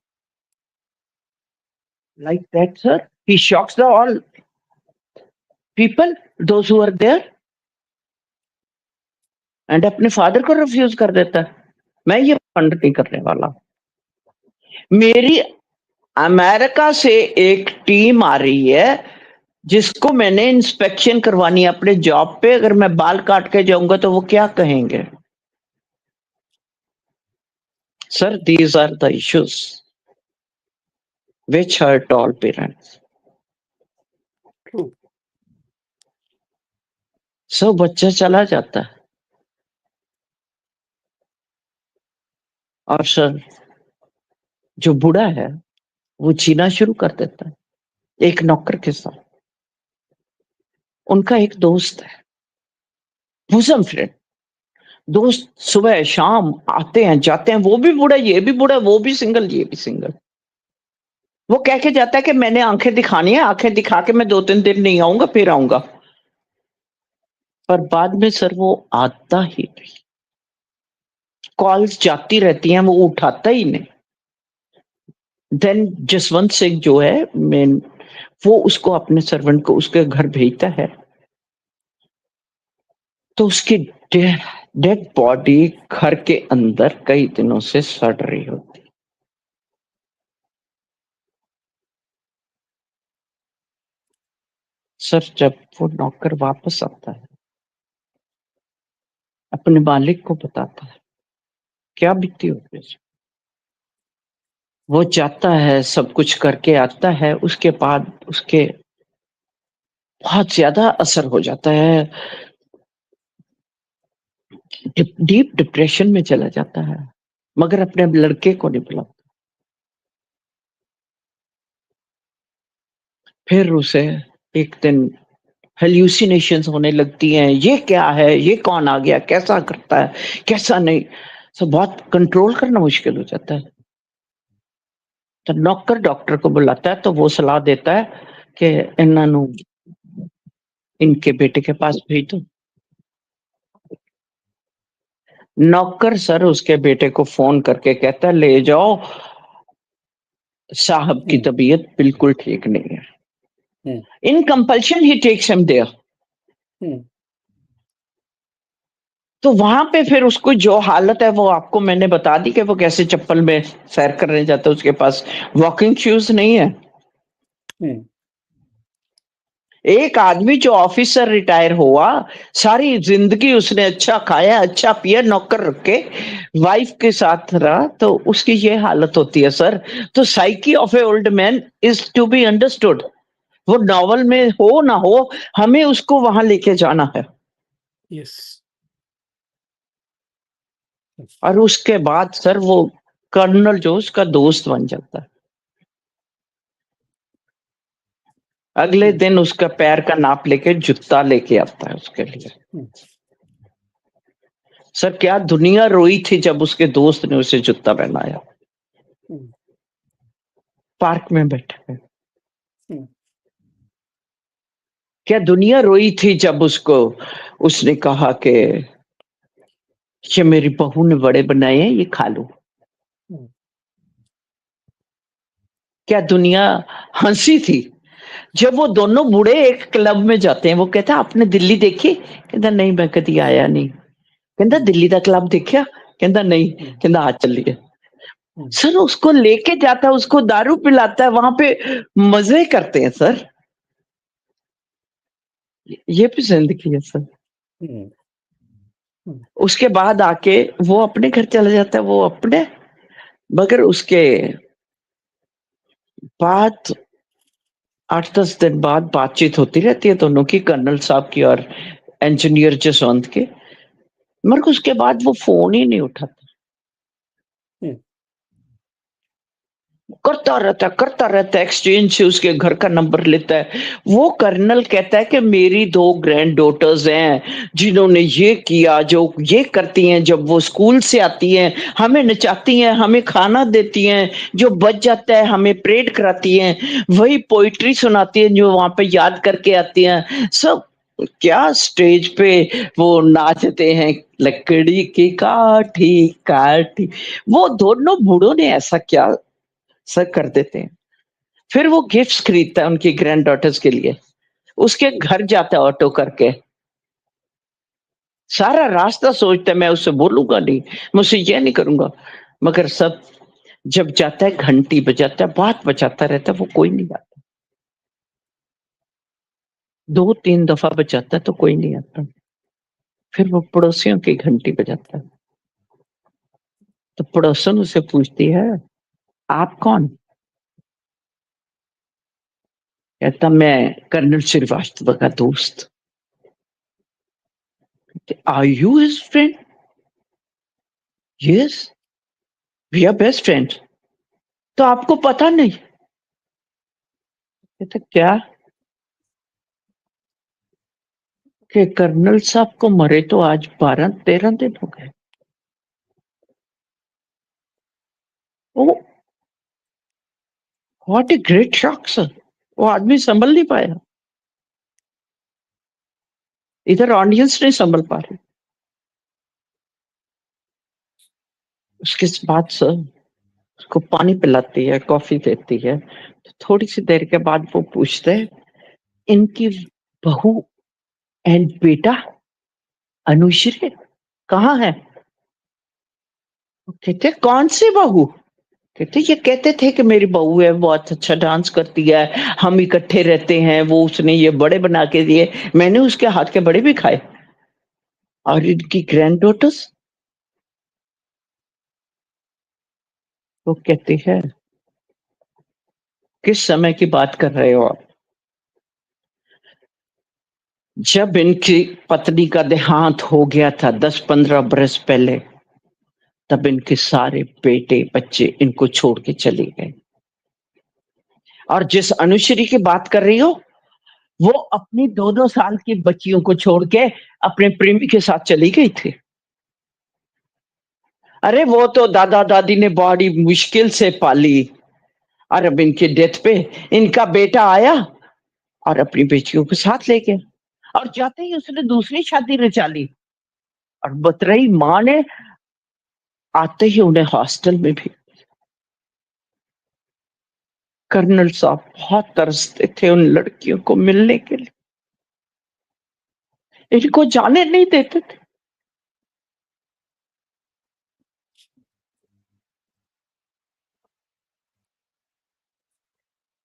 Like that sir, he shocks the all people, those who are there, and अपने फादर को रिफ्यूज कर देता है, मैं ये फंड नहीं करने वाला। मेरी अमेरिका से एक टीम आ रही है जिसको मैंने इंस्पेक्शन करवानी है अपने जॉब पे, अगर मैं बाल काट के जाऊंगा तो वो क्या कहेंगे। Sir these are the issues which hurt all parents. So बच्चा चला जाता है और सर जो बूढ़ा है वो जीना शुरू कर देता है एक नौकर के साथ। उनका एक दोस्त है, bosom friend, दोस्त सुबह शाम आते हैं जाते हैं, वो भी बूढ़ा ये भी बूढ़ा, वो भी सिंगल ये भी सिंगल। वो कह के जाता है कि मैंने आंखें दिखानी है, आंखें दिखा के मैं 2-3 दिन नहीं आऊंगा फिर आऊंगा। पर बाद में सर वो आता ही नहीं, कॉल्स जाती रहती हैं वो उठाता ही नहीं। देन जसवंत सिंह जो है मेन, वो उसको अपने सर्वेंट को उसके घर भेजता है, तो उसकी डेड बॉडी घर के अंदर कई दिनों से सड़ रही होती। सर जब वो नौकर वापस आता है, अपने मालिक को बताता है, क्या बीती होगी। वो जाता है, सब कुछ करके आता है, उसके बाद उसके बहुत ज्यादा असर हो जाता है, डीप डिप्रेशन में चला जाता है, मगर अपने लड़के को नहीं बुलाता। फिर उसे एक दिन हेल्यूसिनेशंस होने लगती हैं, ये क्या है, ये कौन आ गया, कैसा करता है, कैसा नहीं, सब बहुत कंट्रोल करना मुश्किल हो जाता है। तो नौकर डॉक्टर को बुलाता है, तो वो सलाह देता है कि इन्हों इनके बेटे के पास भेज दो। नौकर सर उसके बेटे को फोन करके कहता है ले जाओ, साहब की तबीयत बिल्कुल ठीक नहीं है। इन कंपल्शन ही टेक्स हिम देयर। तो वहां पे फिर उसको जो हालत है वो आपको मैंने बता दी कि वो कैसे चप्पल में सैर करने जाता है, उसके पास वॉकिंग शूज नहीं है। एक आदमी जो ऑफिसर रिटायर हुआ, सारी जिंदगी उसने अच्छा खाया अच्छा पिया, नौकर रखे, वाइफ के साथ रहा, तो उसकी ये हालत होती है सर। तो psyche of a old man is to be understood. वो नॉवल में हो ना हो, हमें उसको वहां लेके जाना है।
यस।
और उसके बाद सर वो कर्नल जो उसका दोस्त बन जाता है। अगले दिन उसका पैर का नाप लेके जूता लेके आता है उसके लिए। सर क्या दुनिया रोई थी जब उसके दोस्त ने उसे जूता पहनाया, पार्क में बैठे हुए। क्या दुनिया रोई थी जब उसको उसने कहा कि ये मेरी बहू ने बड़े बनाए हैं, ये खा लो। क्या दुनिया हंसी थी जब वो दोनों बूढ़े एक क्लब में जाते हैं। वो कहता है आपने दिल्ली देखी, कहता नहीं मैं कभी आया नहीं। कहता दिल्ली का क्लब देखा, कहता नहीं, कहता आज चलिए। सर उसको लेके जाता है, उसको दारू पिलाता है, वहां पे मजे करते हैं सर। ये भी जिंदगी है सर। उसके बाद आके वो अपने घर चला जाता है, वो अपने, मगर उसके बाद 8-10 दिन बाद बातचीत होती रहती है दोनों की, कर्नल साहब की और इंजीनियर जसवंत के, मगर उसके बाद वो फोन ही नहीं उठाता। करता रहता है एक्सचेंज से, उसके घर का नंबर लेता है। वो कर्नल कहता है कि मेरी 2 ग्रैंड डॉटर्स हैं जिन्होंने ये किया, जो ये करती हैं, जब वो स्कूल से आती हैं हमें नचाती हैं, हमें खाना देती हैं, जो बच जाता है हमें परेड कराती हैं, वही पोइट्री सुनाती हैं जो वहां पे याद करके आती हैं सब। क्या स्टेज पे वो नाचते हैं, लकड़ी की काठी काठी। वो दोनों बूढ़ों ने ऐसा क्या सर कर देते हैं। फिर वो गिफ्ट्स खरीदता है उनकी ग्रैंड डॉटर्स के लिए, उसके घर जाता है ऑटो करके, सारा रास्ता सोचता है मैं उससे बोलूंगा नहीं, मुझसे ये नहीं करूंगा, मगर सब जब जाता है घंटी बजाता है, बात बचाता रहता है, वो कोई नहीं आता। 2-3 दफा बजाता है तो कोई नहीं आता। फिर वो पड़ोसियों की घंटी बजाता है, तो पड़ोसन उसे पूछती है आप कौन। कहता मैं कर्नल श्रीवास्तव का दोस्त। Are you his friend? Yes, we are best friend. तो आपको पता नहीं? कहता क्या? कि कर्नल साहब को मरे तो आज 12-13 दिन हो गए। What a great shock sir. वो आदमी संभल नहीं पाया, इधर ऑडियंस नहीं संभल पा रही। उसके बाद सर उसको पानी पिलाती है, कॉफी देती है, तो थोड़ी सी देर के बाद वो पूछते हैं, इनकी बहू एंड बेटा अनुश्री कहाँ है? कहते कौन सी बहू? कहते ये कहते थे कि मेरी बहू है, बहुत अच्छा डांस करती है, हम इकट्ठे रहते हैं, वो उसने ये बड़े बना के दिए, मैंने उसके हाथ के बड़े भी खाए। और इनकी ग्रैंड डॉटर्स? वो कहती है किस समय की बात कर रहे हो आप? जब इनकी पत्नी का देहांत हो गया था 10-15 बरस पहले, तब इनके सारे बेटे बच्चे इनको छोड़ के चले गए। और जिस अनुश्री की बात कर रही हो, वो अपनी 2-2 साल की बच्चियों को छोड़ के अपने प्रेमी के साथ चली गई थी। अरे वो तो दादा दादी ने बड़ी मुश्किल से पाली, और अब इनकी डेथ पे इनका बेटा आया और अपनी बेटियों के साथ ले गया, और जाते ही उसने दूसरी शादी रचा ली। और बतरई माँ ने आते ही उन्हें हॉस्टल में भी। कर्नल साहब बहुत तरसते थे उन लड़कियों को मिलने के लिए, इनको जाने नहीं देते थे।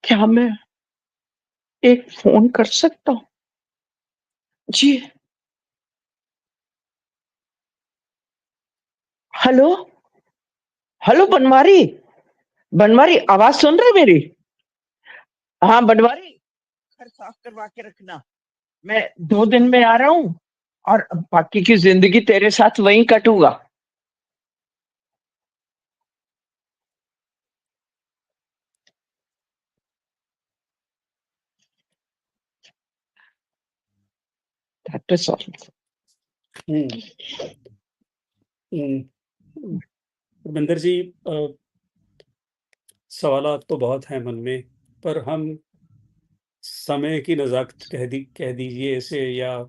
क्या मैं एक फोन कर सकता हूँ? जी हेलो, हेलो बनवारी, बनवारी आवाज सुन रहे मेरी? हाँ बनवारी, घर साफ करवा के रखना, मैं 2 दिन में आ रहा हूँ, और बाकी की जिंदगी तेरे साथ वहीं कटूंगा। That is all.
हम्म हम्म, रविंदर जी, सवालात तो बहुत हैं मन में, पर हम समय की नज़ाकत कह दीजिए इसे, या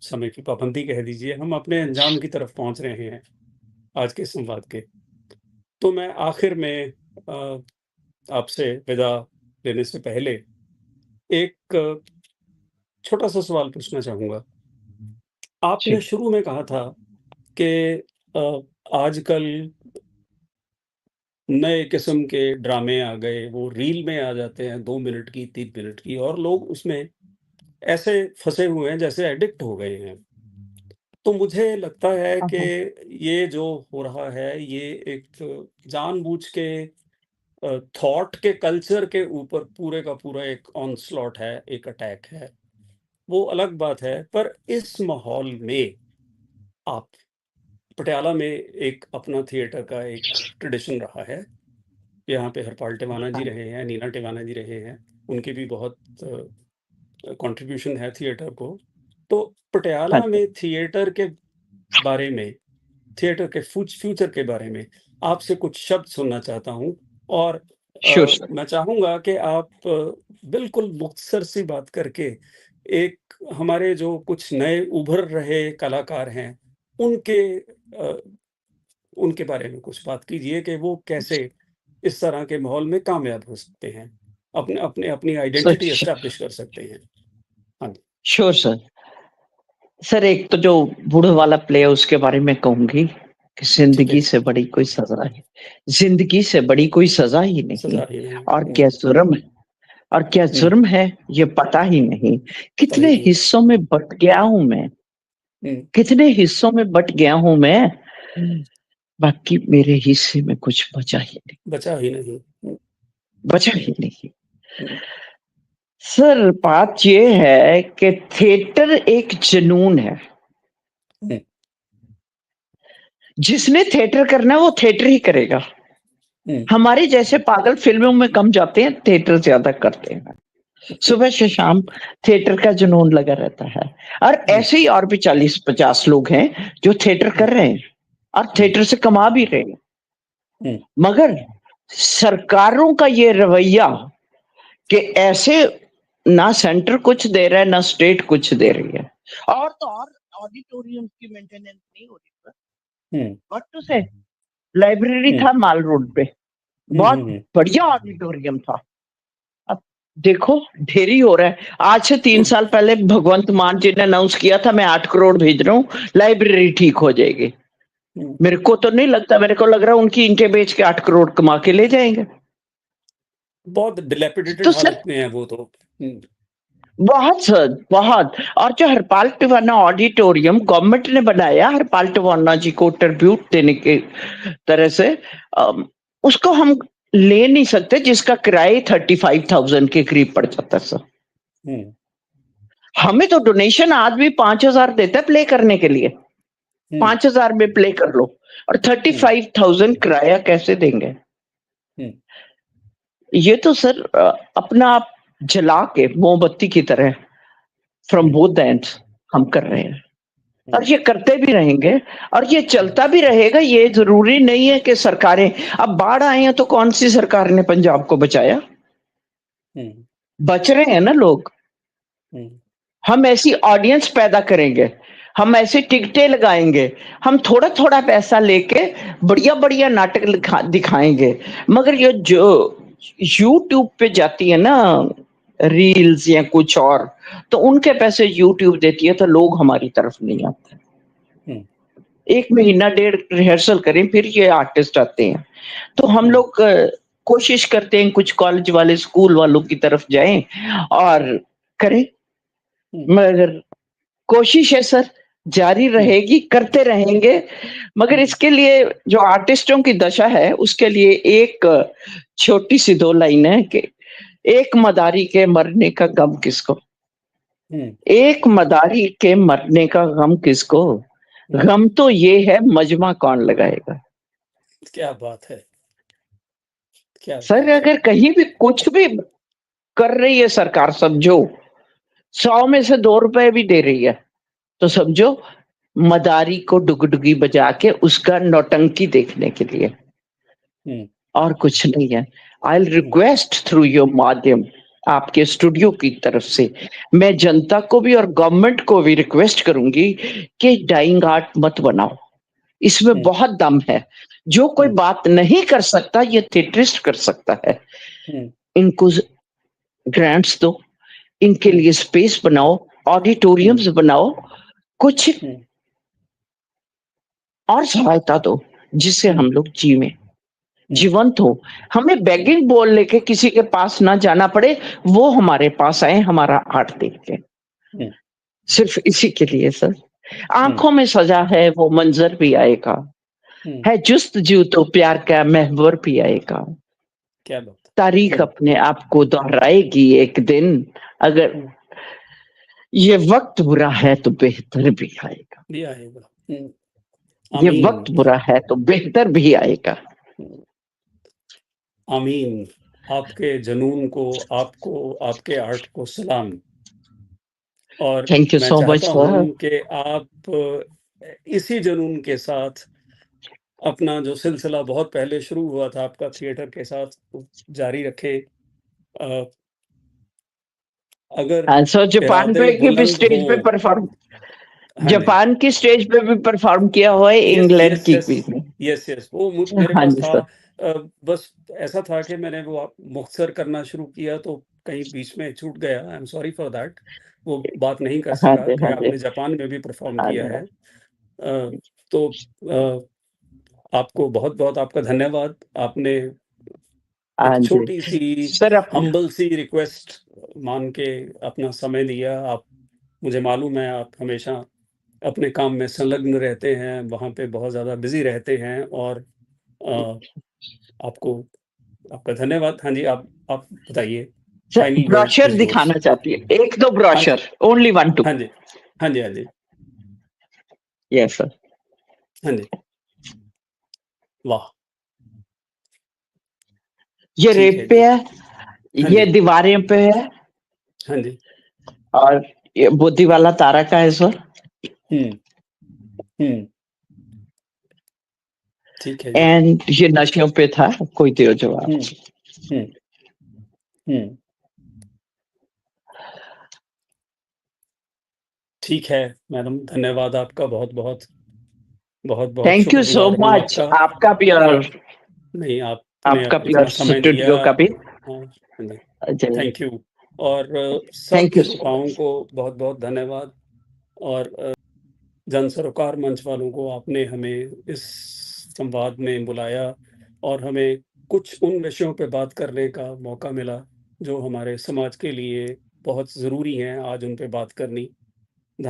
समय की पाबंदी कह दीजिए, हम अपने अंजाम की तरफ पहुंच रहे हैं आज के संवाद के। तो मैं आखिर में आपसे विदा लेने से पहले एक छोटा सा सवाल पूछना चाहूंगा। आपने
जी
शुरू में कहा था कि आजकल नए किस्म के ड्रामे आ गए, वो रील में आ जाते हैं, 2 मिनट की, 3 मिनट की, और लोग उसमें ऐसे फंसे हुए हैं जैसे एडिक्ट हो गए हैं। तो मुझे लगता है
हाँ
कि
हाँ
ये जो हो रहा है, ये एक जानबूझ के थॉट के कल्चर के ऊपर पूरे का पूरा एक ऑनस्लॉट है, एक अटैक है। वो अलग बात है, पर इस माहौल में आप, पटियाला में एक अपना थिएटर का एक ट्रेडिशन रहा है। यहाँ पे हरपाल टिवाना जी
हाँ,
रहे हैं, नीना टिवाना जी रहे हैं, उनकी भी बहुत कंट्रीब्यूशन है थिएटर को। तो
हाँ
पटियाला
जी
में थिएटर के बारे में, थिएटर के फ्यूचर के बारे में आपसे कुछ शब्द सुनना चाहता हूँ। और
श्योर सर।
मैं चाहूँगा कि आप बिल्कुल मुख्तसर सी बात करके एक, हमारे जो कुछ नए उभर रहे कलाकार हैं, उनके उनके बारे में कुछ बात कीजिए कि वो कैसे इस तरह के माहौल में कामयाब हो सकते हैं, अपनी आइडेंटिटी
सर
एस्टेब्लिश कर सकते हैं। हाँ जी।
Sure sir. सर एक तो जो बूढ़े वाला प्ले है उसके बारे में कहूंगी कि
ठीक है।
जिंदगी से बड़ी कोई सजा है, जिंदगी से बड़ी कोई सजा ही नहीं।
सजा ही नहीं।
और क्या जुर्म है, और क्या
हुँ,
जुर्म है ये पता ही नहीं।
पता ही
कितने
नहीं।
हिस्सों में बट गया हूं मैं,
हुँ,
कितने हिस्सों में बट गया हूं मैं, बाकी मेरे हिस्से में कुछ बचा ही नहीं,
बचा ही नहीं। हुँ,
बचा ही नहीं।
हुँ,
सर बात ये है कि थिएटर एक जुनून है।
हुँ,
जिसने थिएटर करना है वो थिएटर ही करेगा।
हुँ,
हमारे जैसे पागल फिल्मों में कम जाते हैं, थिएटर ज्यादा करते हैं। सुबह से शाम थिएटर का जुनून लगा रहता है। और ऐसे ही और भी 40-50 लोग हैं जो थिएटर कर रहे हैं और थिएटर से कमा भी रहे हैं। मगर सरकारों का ये रवैया कि ऐसे ना सेंटर कुछ दे रहा है ना स्टेट कुछ दे रही है, और तो और ऑडिटोरियम की मेंटेनेंस नहीं हो रही। व्हाट टू से, लाइब्रेरी था माल रोड पे, बहुत बढ़िया ऑडिटोरियम था। अब देखो ढेरी हो रहा है। आज से 3 साल पहले भगवंत मान जी ने अनाउंस किया था मैं 8 करोड़ भेज रहा हूँ, लाइब्रेरी ठीक हो जाएगी। मेरे को तो नहीं लगता, मेरे को लग रहा है उनकी ईंटें बेच के 8 करोड़ कमा के ले जाएंगे।
बहुत डिलैपिडेटेड
तो
हालत
सर
में है वो तो।
बहुत सर बहुत। और जो हरपाल टिवाना ऑडिटोरियम गवर्नमेंट ने बनाया हरपाल टिवाना जी को ट्रिब्यूट देने के तरह से, उसको हम ले नहीं सकते जिसका किराया 35,000 के करीब पड़ जाता है सर। हमें तो डोनेशन आज भी 5,000 देता है प्ले करने के लिए, 5,000 में प्ले कर लो, और 35,000 किराया कैसे देंगे? ये तो सर अपना आप जला के मोमबत्ती की तरह फ्रॉम बोथ एंड्स हम कर रहे हैं, और ये करते भी रहेंगे और ये चलता भी रहेगा। ये जरूरी नहीं है कि सरकारें, अब बाढ़ आए हैं तो कौन सी सरकार ने पंजाब को बचाया? बच रहे हैं ना लोग। हम ऐसी ऑडियंस पैदा करेंगे, हम ऐसे टिकटें लगाएंगे, हम थोड़ा थोड़ा पैसा लेके बढ़िया बढ़िया नाटक दिखाएंगे। मगर ये जो यूट्यूब पे जाती है ना रील्स या कुछ और, तो उनके पैसे यूट्यूब देती है, तो लोग हमारी तरफ नहीं आते। 1 महीना डेढ़ रिहर्सल करें फिर ये आर्टिस्ट आते हैं। तो हम लोग कोशिश करते हैं कुछ कॉलेज वाले स्कूल वालों की तरफ जाएं और करें, मगर कोशिश है सर जारी रहेगी, करते रहेंगे। मगर इसके लिए जो आर्टिस्टों की दशा है उसके लिए एक छोटी सी 2 लाइन है कि एक मदारी के मरने का गम किसको, एक मदारी के मरने का गम किसको, गम तो ये है मजमा कौन लगाएगा।
क्या बात है, क्या
सर
बात है।
अगर कहीं भी कुछ भी कर रही है सरकार, समझो 100 में से 2 रुपए भी दे रही है, तो समझो मदारी को डुगडुगी बजा के उसका नौटंकी देखने के लिए, और कुछ नहीं है। आई रिक्वेस्ट थ्रू योर माध्यम, आपके स्टूडियो की तरफ से मैं जनता को भी और गवर्नमेंट को भी रिक्वेस्ट करूंगी कि डाइंग आर्ट मत बनाओ, इसमें बहुत दम है। जो कोई बात नहीं कर सकता ये थिएटरिस्ट कर सकता है। इनको ग्रांट्स दो, इनके लिए स्पेस बनाओ, ऑडिटोरियम्स बनाओ, कुछ और सहायता दो जिससे हम लोग जीवें, जीवंत हो। हमें बेगिंग बोल लेके किसी के पास ना जाना पड़े, वो हमारे पास आए हमारा आर्ट देख के, सिर्फ इसी के लिए सर। आंखों में सजा है वो मंजर भी आएगा, है जुस्तजू तो प्यार का महवर भी आएगा।
क्या बात,
तारीख अपने आप को दोहराएगी एक दिन, अगर ये वक्त बुरा है तो बेहतर भी आएगा,
भी आएगा।
ये वक्त बुरा है तो बेहतर भी आएगा।
आमीन। आपके जुनून को, आपको, आपके आर्ट को सलाम। और
थैंक यू
मैं
सो मच
चाहता
सर।
हूं कि आप इसी जुनून के साथ अपना जो सिलसिला बहुत पहले शुरू हुआ था आपका थिएटर के साथ, जारी रखे। अगर
सर जापान
इरादे
पे की भी
बुलंद
स्टेज पे
हों।
परफॉर्म,
हाँ जी,
जापान की स्टेज पे भी परफॉर्म किया हुआ है,
यस
इंग्लैंड
यस
की
यस
भी।
यस यस, वो मेरे
हाँ
पास
जी
था।
सर।
बस ऐसा था कि मैंने वो मुख्तसर करना शुरू किया तो कहीं बीच में छूट गया। I am sorry for that. वो बात नहीं कर
हाँ
सका
जी
कि
हाँ जी
आपने जापान में भी परफॉर्म
हाँ
किया
जी
है। तो आपको बहुत बहुत आपका धन्यवाद। आपने
हाँ
एक
जी
छोटी सी
सर। अपना
हम्बल सी रिक्वेस्ट मान के अपना समय लिया। आप, मुझे मालूम है आप हमेशा अपने काम में संलग्न रहते हैं, वहाँ पे बहुत ज़्यादा बिजी रहते हैं। और अ, आपको आपका धन्यवाद। हाँ जी, आप बताइए। Final word
brochure
is yours.
दिखाना चाहती है, 1-2
हाँ
ब्रोशर, ओनली 1-2।
हाँ जी, हाँ जी, हाँ जी,
यस सर।
हाँ जी। वाह,
ये
ठीक
रेप
है
पे
जी।
है,
हाँ
ये
जी,
दीवारें पे है,
हाँ जी।
और ये बुद्धि वाला तारा का है सर?
हुँ, हुँ, ठीक है जी।
एंड ये नशों पे था, कोई दो जवाब।
हुँ, हुँ, हुँ। ठीक है मैडम, धन्यवाद आपका बहुत-बहुत। बहुत-बहुत
थैंक यू सो
शुक्रगुज़ार हूँ
मच,
आपका।
आपका भी और
नहीं, आपने
आपका भी और
इतना समय दिया।
स्टूडियो का भी।
हाँ, हाँ जी,
चलिए,
थैंक यू। और सब
थैंक यू सो
श्रोताओं
मच।
को बहुत-बहुत धन्यवाद। और जन सरोकार मंच वालों को आपने हमें इस संवाद में बुलाया और हमें कुछ उन विषयों पे बात करने का मौका मिला, जो हमारे समाज के लिए बहुत ज़रूरी हैं आज उन पे बात करनी।